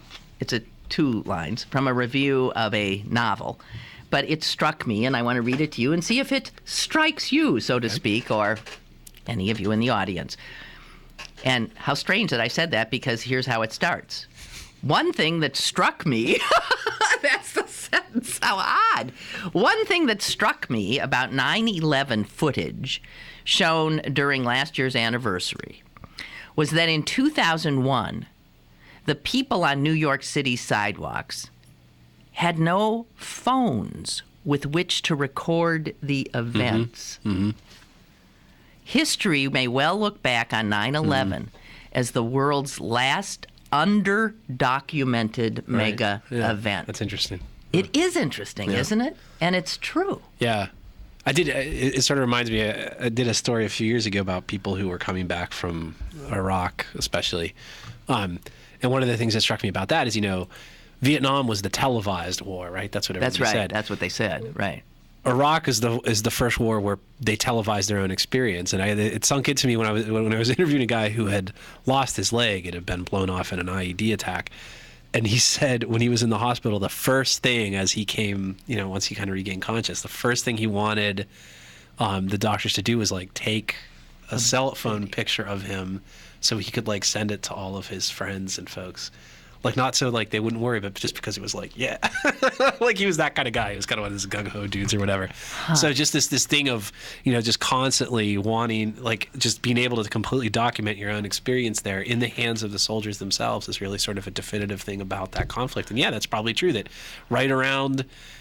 It's 2 lines from a review of a novel. But it struck me, and I want to read it to you and see if it strikes you, so to speak, or any of you in the audience. And how strange that I said that, because here's how it starts. One thing that struck me, that's the sentence, how odd. One thing that struck me about 9/11 footage shown during last year's anniversary was that in 2001, the people on New York City sidewalks had no phones with which to record the events. history may well look back on 9/11 as the world's last under-documented mega event. That's interesting. It is interesting, isn't it? And it's true. Yeah. It sort of reminds me, I did a story a few years ago about people who were coming back from Iraq, especially. And one of the things that struck me about that is, Vietnam was the televised war, right? That's what everybody said. That's what they said, right. Iraq is the first war where they televised their own experience, and it sunk into me when I was interviewing a guy who had lost his leg. It had been blown off in an IED attack, and he said when he was in the hospital, the first thing as he came, once he kind of regained conscious, the first thing he wanted the doctors to do was take a cell phone picture of him so he could send it to all of his friends and folks. Not so they wouldn't worry, but just because it was yeah. He was that kind of guy. He was kind of one of those gung-ho dudes or whatever. So just this thing of, just constantly wanting, just being able to completely document your own experience there in the hands of the soldiers themselves is really sort of a definitive thing about that conflict. And yeah, that's probably true that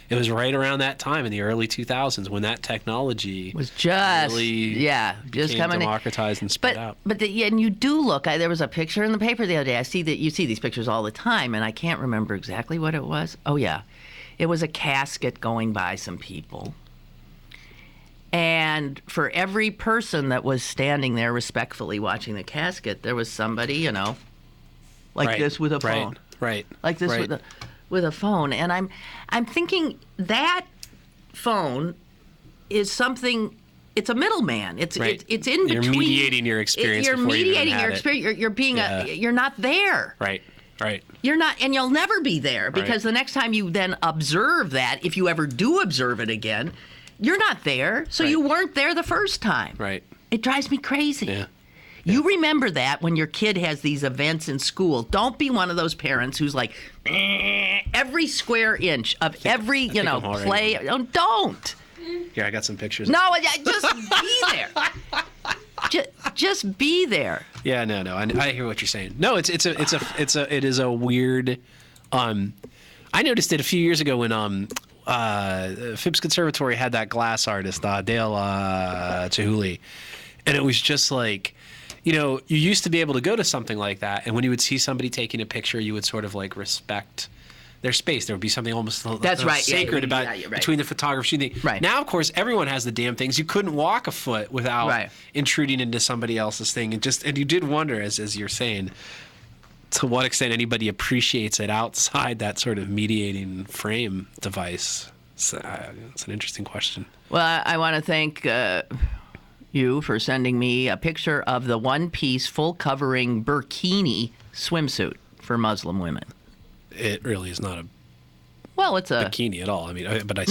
it was right around that time in the early 2000s when that technology was just became democratized and spread out. But and you do look. There was a picture in the paper the other day. I see that you see these pictures all the time, and I can't remember exactly what it was. Oh yeah, it was a casket going by some people, and for every person that was standing there respectfully watching the casket, there was somebody, this with a phone, like this with a phone, and I'm thinking that phone is something. It's a middleman. It's in between. You're mediating your experience. You're mediating your experience. You're being you're not there. Right. You're not, and you'll never be there because the next time you then observe that, if you ever do observe it again, you're not there. So you weren't there the first time. Right. It drives me crazy. Yeah. You remember that when your kid has these events in school. Don't be one of those parents who's every square inch of every, play. Don't. Here, I got some pictures. No, just be there. Just be there. Yeah, no. I hear what you're saying. No, it is a weird. I noticed it a few years ago when Phipps Conservatory had that glass artist Dale Chihuly, and it was just you used to be able to go to something like that, and when you would see somebody taking a picture, you would sort of respect their space. There would be something almost sacred about between the photographer and the right. Now, of course, everyone has the damn things. You couldn't walk a foot without intruding into somebody else's thing, and you did wonder, as you're saying, to what extent anybody appreciates it outside that sort of mediating frame device. So, it's an interesting question. Well, I want to thank you for sending me a picture of the one-piece full-covering birkini swimsuit for Muslim women. It really is not a it's a bikini at all. I mean, but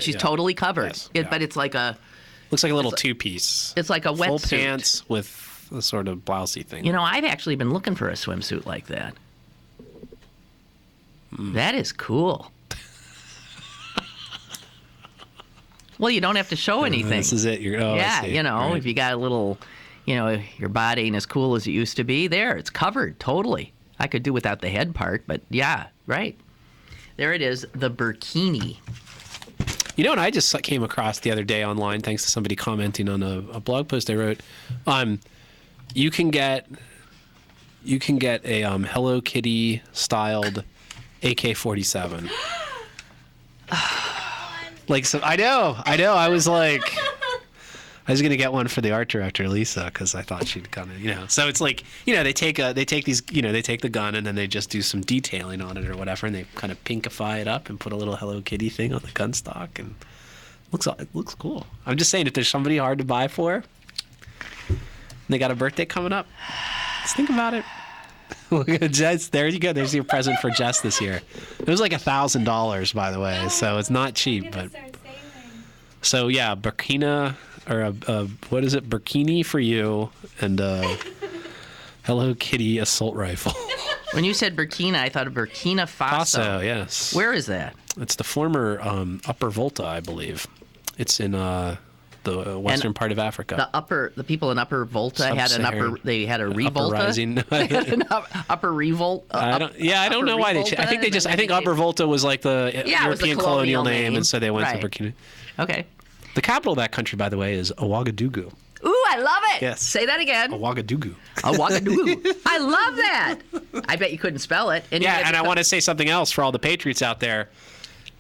she's totally covered. Yes, but it's like a looks like a little two-piece. It's like a wetsuit. Full pants with a sort of blousey thing. I've actually been looking for a swimsuit like that. That is cool. Well, you don't have to show anything. This is it. If you got a little, your body ain't as cool as it used to be. There, it's covered totally. I could do without the head part, but yeah, right. There it is, the birkini. What I just came across the other day online, thanks to somebody commenting on a blog post I wrote. You can get a Hello Kitty styled AK-47. I know. I was I was gonna get one for the art director Lisa because I thought she'd kind of, So it's they take the gun and then they just do some detailing on it or whatever, and they kind of pinkify it up and put a little Hello Kitty thing on the gun stock, and it looks cool. I'm just saying, if there's somebody hard to buy for, and they got a birthday coming up, let's think about it. Jess, there you go. There's your present for Jess this year. It was $1,000, by the way, so it's not cheap. But so yeah, burkina or what is it? Birkini for you and Hello Kitty assault rifle. When you said Burkina, I thought of Burkina Faso. Faso, yes. Where is that? It's the former Upper Volta, I believe. It's in the western part of Africa. The people in Upper Volta had a revolta. Uprising. They had an upper revolt. I don't know why they. I think Upper Volta was like the European colonial name, and so they went to Burkina. Okay. The capital of that country, by the way, is Ouagadougou. Ooh, I I love it. Yes. Say that again. A Ouagadougou. A Ouagadougou. I love that. I bet you couldn't spell it. And Yeah, and I want to say something else for all the patriots out there.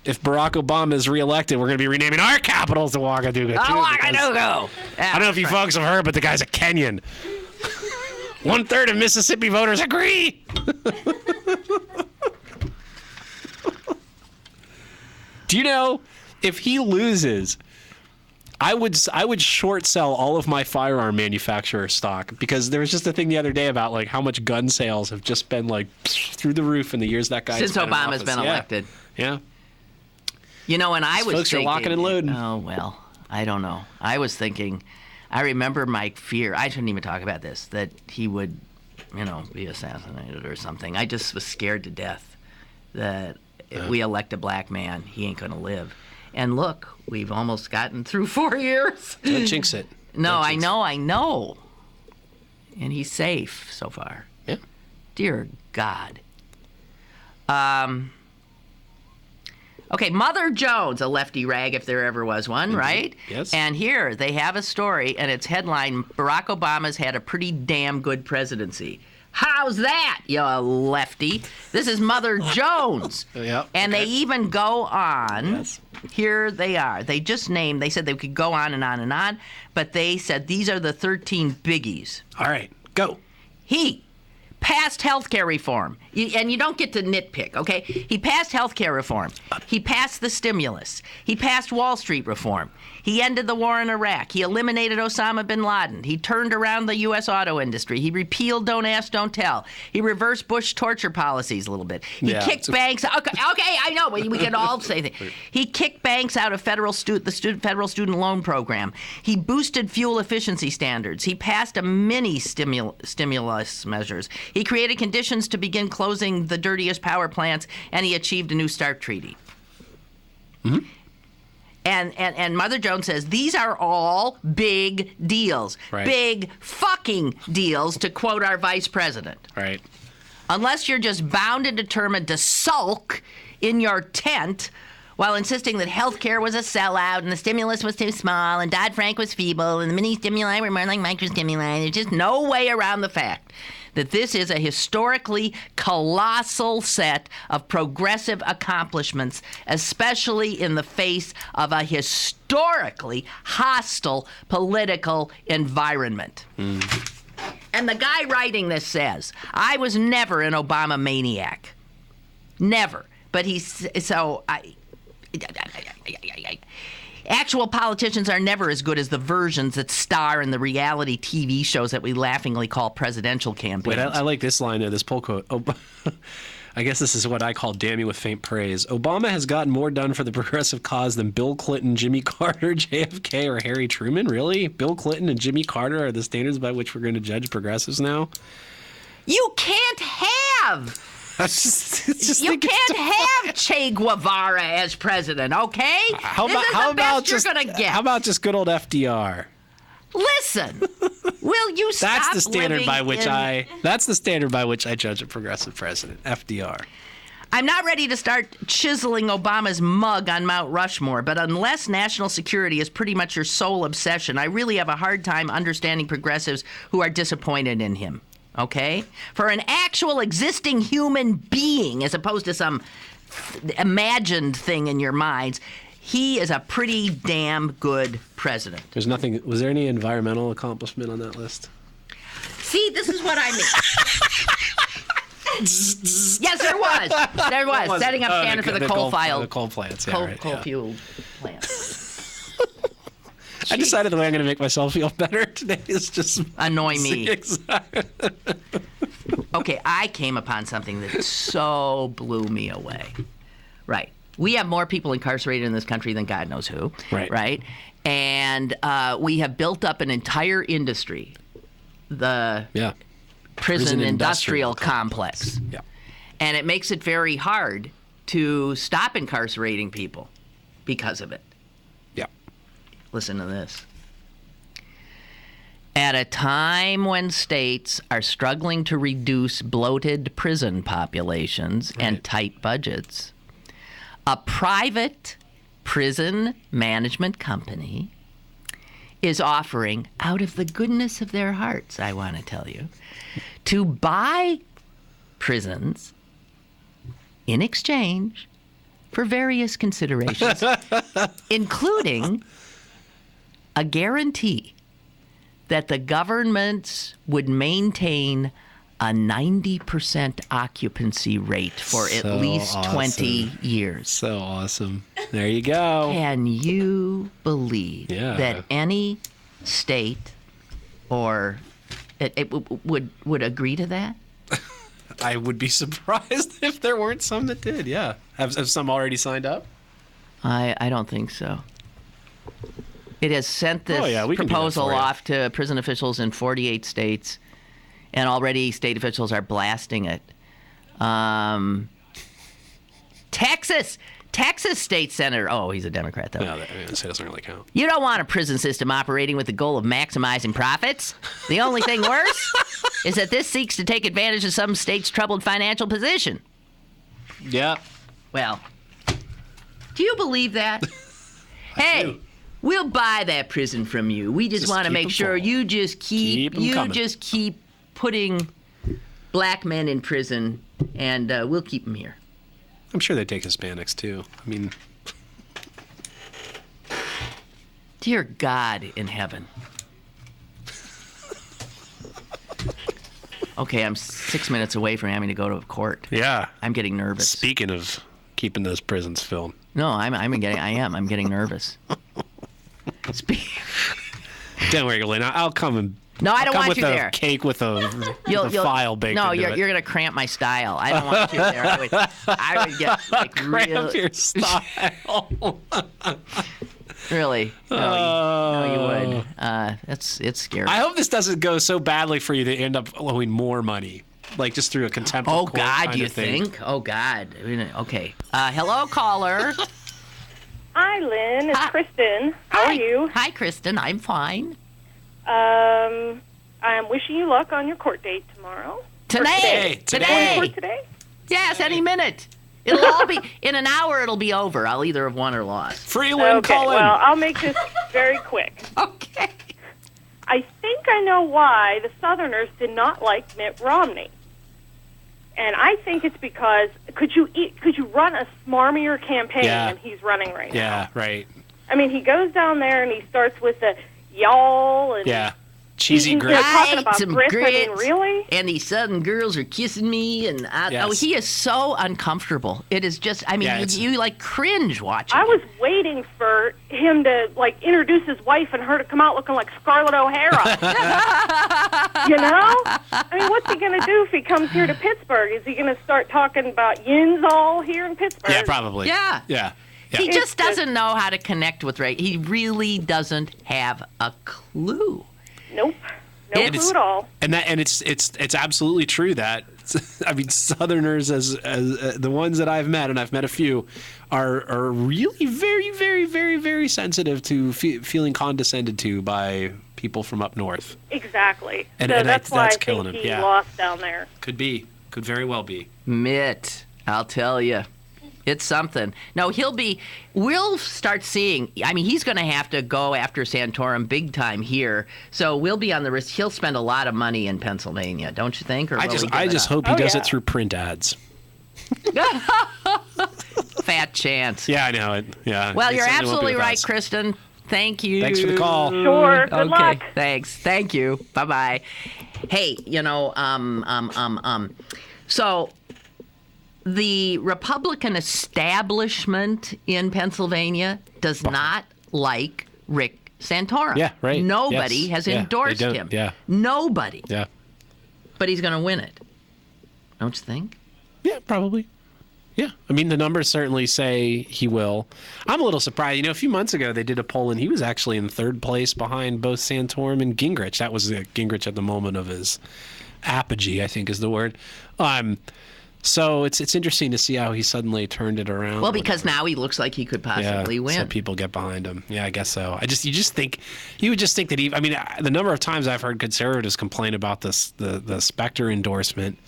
If Barack Obama is reelected, we're going to be renaming our capital to Ouagadougou. Ouagadougou. I don't know if you folks have heard, but the guy's a Kenyan. 1/3 of Mississippi voters agree. Do you know, if he loses, I would short sell all of my firearm manufacturer stock, because there was just a thing the other day about like how much gun sales have just been like through the roof in the years that guy's since been in Obama's office. been elected. Yeah. You know, and I was folks thinking, are locking and loading. Oh, well, I don't know. I was thinking, I remember my fear. I shouldn't even talk about this, that he would, be assassinated or something. I just was scared to death that if we elect a black man, he ain't going to live. And look, we've almost gotten through 4 years. Don't jinx it. No, I know. And he's safe so far. Yeah. Dear God. Okay, Mother Jones, a lefty rag if there ever was one, right? Yes. And here they have a story, and it's headline, Barack Obama's had a pretty damn good presidency. How's that, you lefty? This is Mother Jones. Yep. And they even go on. Yes. Here they are. They just named, they said they could go on and on and on, but they said these are the 13 biggies. All right, go. He passed health care reform. And you don't get to nitpick, okay? He passed health care reform. He passed the stimulus. He passed Wall Street reform. He ended the war in Iraq. He eliminated Osama bin Laden. He turned around the U.S. auto industry. He repealed Don't Ask, Don't Tell. He reversed Bush torture policies a little bit. He kicked banks. Okay, I know. We can all say that. He kicked banks out of federal student loan program. He boosted fuel efficiency standards. He passed a mini stimulus measures. He created conditions to begin closing the dirtiest power plants, and he achieved a New START treaty. Mm-hmm. And Mother Jones says these are all big deals. Right. Big fucking deals, to quote our vice president. Right. Unless you're just bound and determined to sulk in your tent while insisting that health care was a sellout and the stimulus was too small and Dodd-Frank was feeble and the mini stimuli were more like micro-stimuli. There's just no way around the fact that this is a historically colossal set of progressive accomplishments, especially in the face of a historically hostile political environment. And the guy writing this says, I was never an Obama maniac. Never. But actual politicians are never as good as the versions that star in the reality TV shows that we laughingly call presidential campaigns. Wait, I like this line there, this poll quote. I guess this is what I call damning with faint praise. Obama has gotten more done for the progressive cause than Bill Clinton, Jimmy Carter, JFK, or Harry Truman. Really? Bill Clinton and Jimmy Carter are the standards by which we're going to judge progressives now? You can't have... you can't have Che Guevara as president, okay? How this is the best you're gonna get. How about just good old FDR? Listen, will you stop? That's the standard by which living That's the standard by which I judge a progressive president. FDR. I'm not ready to start chiseling Obama's mug on Mount Rushmore, but unless national security is pretty much your sole obsession, I really have a hard time understanding progressives who are disappointed in him. Okay? For an actual existing human being, as opposed to some imagined thing in your minds, he is a pretty damn good president. There's nothing. Was there any environmental accomplishment on that list? See, this is what I mean. Yes, there was. There was. Setting up standard for the coal plants. Yeah, coal-fueled plants. I decided the way I'm going to make myself feel better today is just annoy me. Exactly. Okay, I came upon something that so blew me away. Right. We have more people incarcerated in this country than God knows who. Right. Right? And we have built up an entire industry, the prison industrial complex. Yeah. And it makes it very hard to stop incarcerating people because of it. Listen to this. At a time when states are struggling to reduce bloated prison populations and tight budgets, a private prison management company is offering, out of the goodness of their hearts, I want to tell you, to buy prisons in exchange for various considerations, including a guarantee that the governments would maintain a 90% occupancy rate for at least 20 years. So awesome. There you go. Can you believe that any state or it would agree to that? I would be surprised if there weren't some that did, yeah. Have some already signed up? I don't think so. It has sent this we can do that proposal for you. off to prison officials in 48 states, and already state officials are blasting it. Texas State Senator. Oh, he's a Democrat, though. No, that doesn't really count. You don't want a prison system operating with the goal of maximizing profits. The only thing worse is that this seeks to take advantage of some states' troubled financial position. Yeah. Well, do you believe that? Hey, we'll buy that prison from you. We just want to keep make 'em sure full. you just keep putting black men in prison, and we'll keep them here. I'm sure they take Hispanics, too. I mean... Dear God in heaven. Okay, I'm 6 minutes away from having to go to court. Yeah. I'm getting nervous. Speaking of keeping those prisons filled. No, I'm getting nervous. Don't worry, Lynn. I'll come and... No, I don't I'll come want with you a there. cake with a file baked No, into it. you're going to cramp my style. I don't want you there. I would get like Cramp your style. Really? No, you would. It's scary. I hope this doesn't go so badly for you that you end up owing more money, like just through a contempt of Oh court God, kind you of thing. think? Oh God. Okay. Hello, caller. Hi, Lynn. It's Kristin. How are you? Hi, Kristin. I'm fine. I'm wishing you luck on your court date tomorrow. Today. Going to court today? Yes, any minute. It'll all be in an hour. It'll be over. I'll either have won or lost. Free Lynn Okay, Cullen. well, I'll make this very quick. Okay. I think I know why the Southerners did not like Mitt Romney. And I think it's because could you run a smarmier campaign than he's running right now? Yeah, right. I mean, he goes down there and he starts with the y'all and cheesy grits. talking about Some grits. I grits. mean, really? And these Southern girls are kissing me, and he is so uncomfortable. It is just, I mean, you like cringe watching. I was waiting for him to like introduce his wife and her to come out looking like Scarlett O'Hara. You know? I mean, what's he going to do if he comes here to Pittsburgh? Is he going to start talking about yins all here in Pittsburgh? Yeah, probably. Yeah. He just doesn't know how to connect with Ray. He really doesn't have a clue. Nope. No clue at all. And it's absolutely true that I mean Southerners as the ones that I've met, and I've met a few, are really very, very, very, very sensitive to feeling condescended to by people from up north. Exactly. And that's why that's I killing think him. he Yeah. lost down there. Could very well be. Mitt, I'll tell you. It's something. No, we'll start seeing, I mean, he's going to have to go after Santorum big time here. So we'll be on the risk. He'll spend a lot of money in Pennsylvania, don't you think? Or I just hope he does it through print ads. Fat chance. Yeah, I know it. Yeah. Well, It you're certainly won't be absolutely with right, us. Kristin. Thank you. Thanks for the call. Sure. Good luck. Thanks. Thank you. Bye-bye. Hey, so the Republican establishment in Pennsylvania does not like Rick Santorum. Yeah, right. Nobody has endorsed they don't. him. Yeah. Nobody. Yeah. But he's going to win it. Don't you think? Yeah, probably. Yeah. I mean, the numbers certainly say he will. I'm a little surprised. A few months ago, they did a poll, and he was actually in third place behind both Santorum and Gingrich. That was Gingrich at the moment of his apogee, I think is the word. So it's interesting to see how he suddenly turned it around. Well, because now he looks like he could possibly win. So people get behind him. Yeah, I guess so. you would just think that the number of times I've heard conservatives complain about this, the Specter endorsement,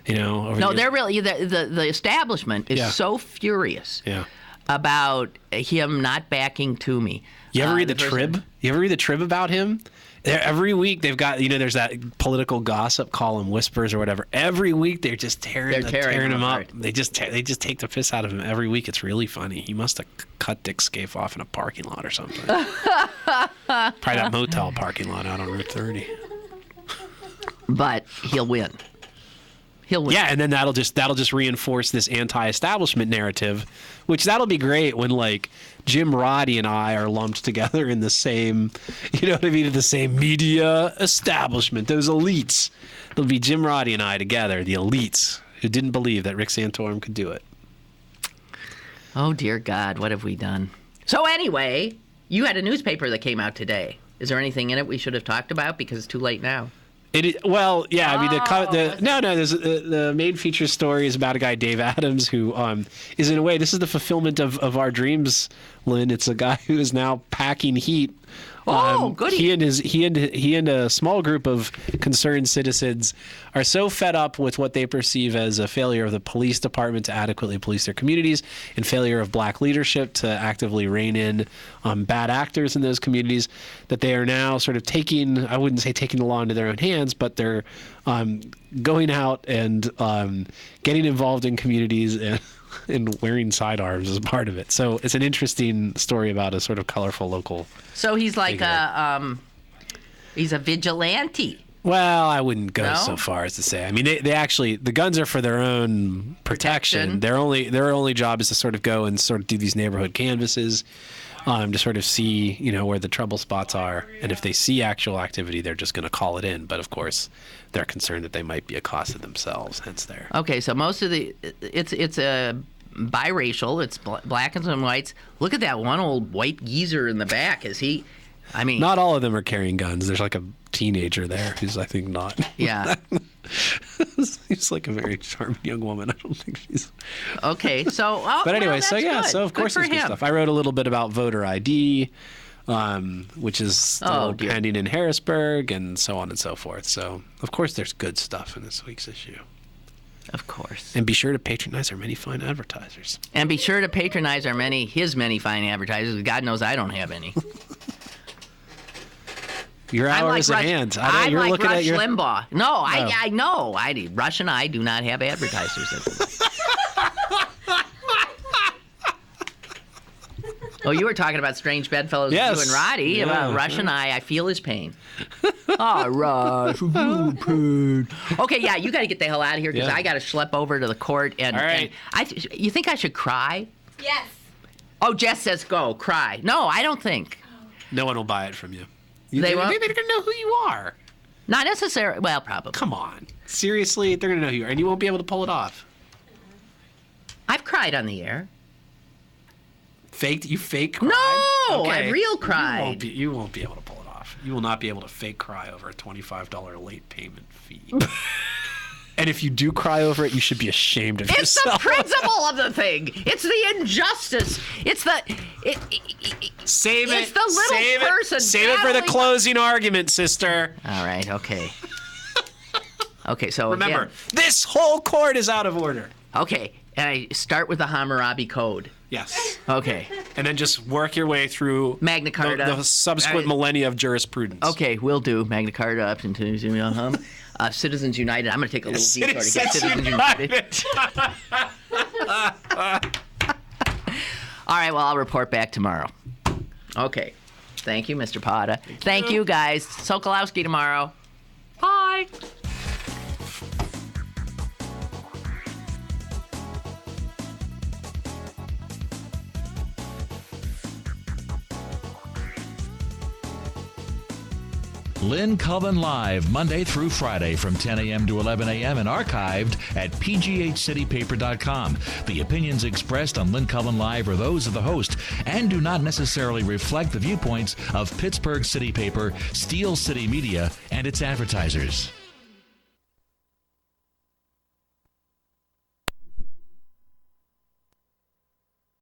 they're really, the establishment is so furious. Yeah. about him not backing Toomey. You ever read the Trib? You ever read the Trib about him? Every week they've got, there's that political gossip column, Whispers or whatever. Every week they're just tearing him up. They just take the piss out of him every week. It's really funny. He must have cut Dick Scaife off in a parking lot or something. Probably that motel parking lot out on Route 30. But he'll win. Yeah, and then that'll just reinforce this anti-establishment narrative, which that'll be great when like Jim Roddy and I are lumped together in the same, the same media establishment. Those elites. It'll be Jim Roddy and I together, the elites who didn't believe that Rick Santorum could do it. Oh dear God, what have we done? So anyway, you had a newspaper that came out today. Is there anything in it we should have talked about because it's too late now? There's the main feature story is about a guy, Dave Adams, who is in a way, this is the fulfillment of our dreams, Lynn. It's a guy who is now packing heat. Goody. He and a small group of concerned citizens are so fed up with what they perceive as a failure of the police department to adequately police their communities and failure of black leadership to actively rein in bad actors in those communities that they are now sort of I wouldn't say taking the law into their own hands, but they're going out and getting involved in communities and wearing sidearms as part of it. So it's an interesting story about a sort of colorful local. So he's like he's a vigilante. Well, I wouldn't go so far as to say. I mean, they actually, the guns are for their own protection. Their only job is to sort of go and sort of do these neighborhood canvases to sort of see, where the trouble spots are. And if they see actual activity, they're just going to call it in. But of course, they're concerned that they might be accosted themselves, hence there. Okay, so most of it's a biracial. It's blacks and whites. Look at that one old white geezer in the back. Not all of them are carrying guns. There's like a teenager there who's, I think, not. Yeah. He's like a very charming young woman. I don't think she's. Okay, so. But anyway, good. So of course there's good stuff. I wrote a little bit about voter ID, which is still pending in Harrisburg, and so on and so forth. So, of course, there's good stuff in this week's issue. Of course. And be sure to patronize our many fine advertisers. And be sure to patronize his many fine advertisers. God knows I don't have any. Your hours at hand. I'm like Rush Limbaugh. No, I know. Rush and I do not have advertisers. Oh, you were talking about strange bedfellows with you and Roddy. Yeah, about Rush and I feel his pain. Rush, I feel his pain. Okay, yeah, you got to get the hell out of here because I got to schlep over to the court. And, all right. You think I should cry? Yes. Oh, Jess says go, cry. No, I don't think. No one will buy it from you. They won't? They're going to know who you are. Not necessarily. Well, probably. Come on. Seriously, they're going to know who you are, and you won't be able to pull it off. I've cried on the air. You fake cried? No, okay. I real cried. You won't be able to pull it off. You will not be able to fake cry over a $25 late payment fee. And if you do cry over it, you should be ashamed of yourself. It's the principle of the thing. It's the injustice. It's the save it. It's the little person. Save it for the closing argument, sister. All right. Okay. Okay. So remember, this whole court is out of order. Okay. And I start with the Hammurabi Code. Yes. Okay. And then just work your way through Magna Carta, the subsequent millennia of jurisprudence. Okay, we'll do Magna Carta up into Citizens United. I'm going to take a little detour to get Citizens United. All right, well, I'll report back tomorrow. Okay. Thank you, Mr. Potta. Thank you, guys. Sokolowski tomorrow. Bye. Lynn Cullen Live, Monday through Friday from 10 a.m. to 11 a.m. and archived at pghcitypaper.com. The opinions expressed on Lynn Cullen Live are those of the host and do not necessarily reflect the viewpoints of Pittsburgh City Paper, Steel City Media, and its advertisers.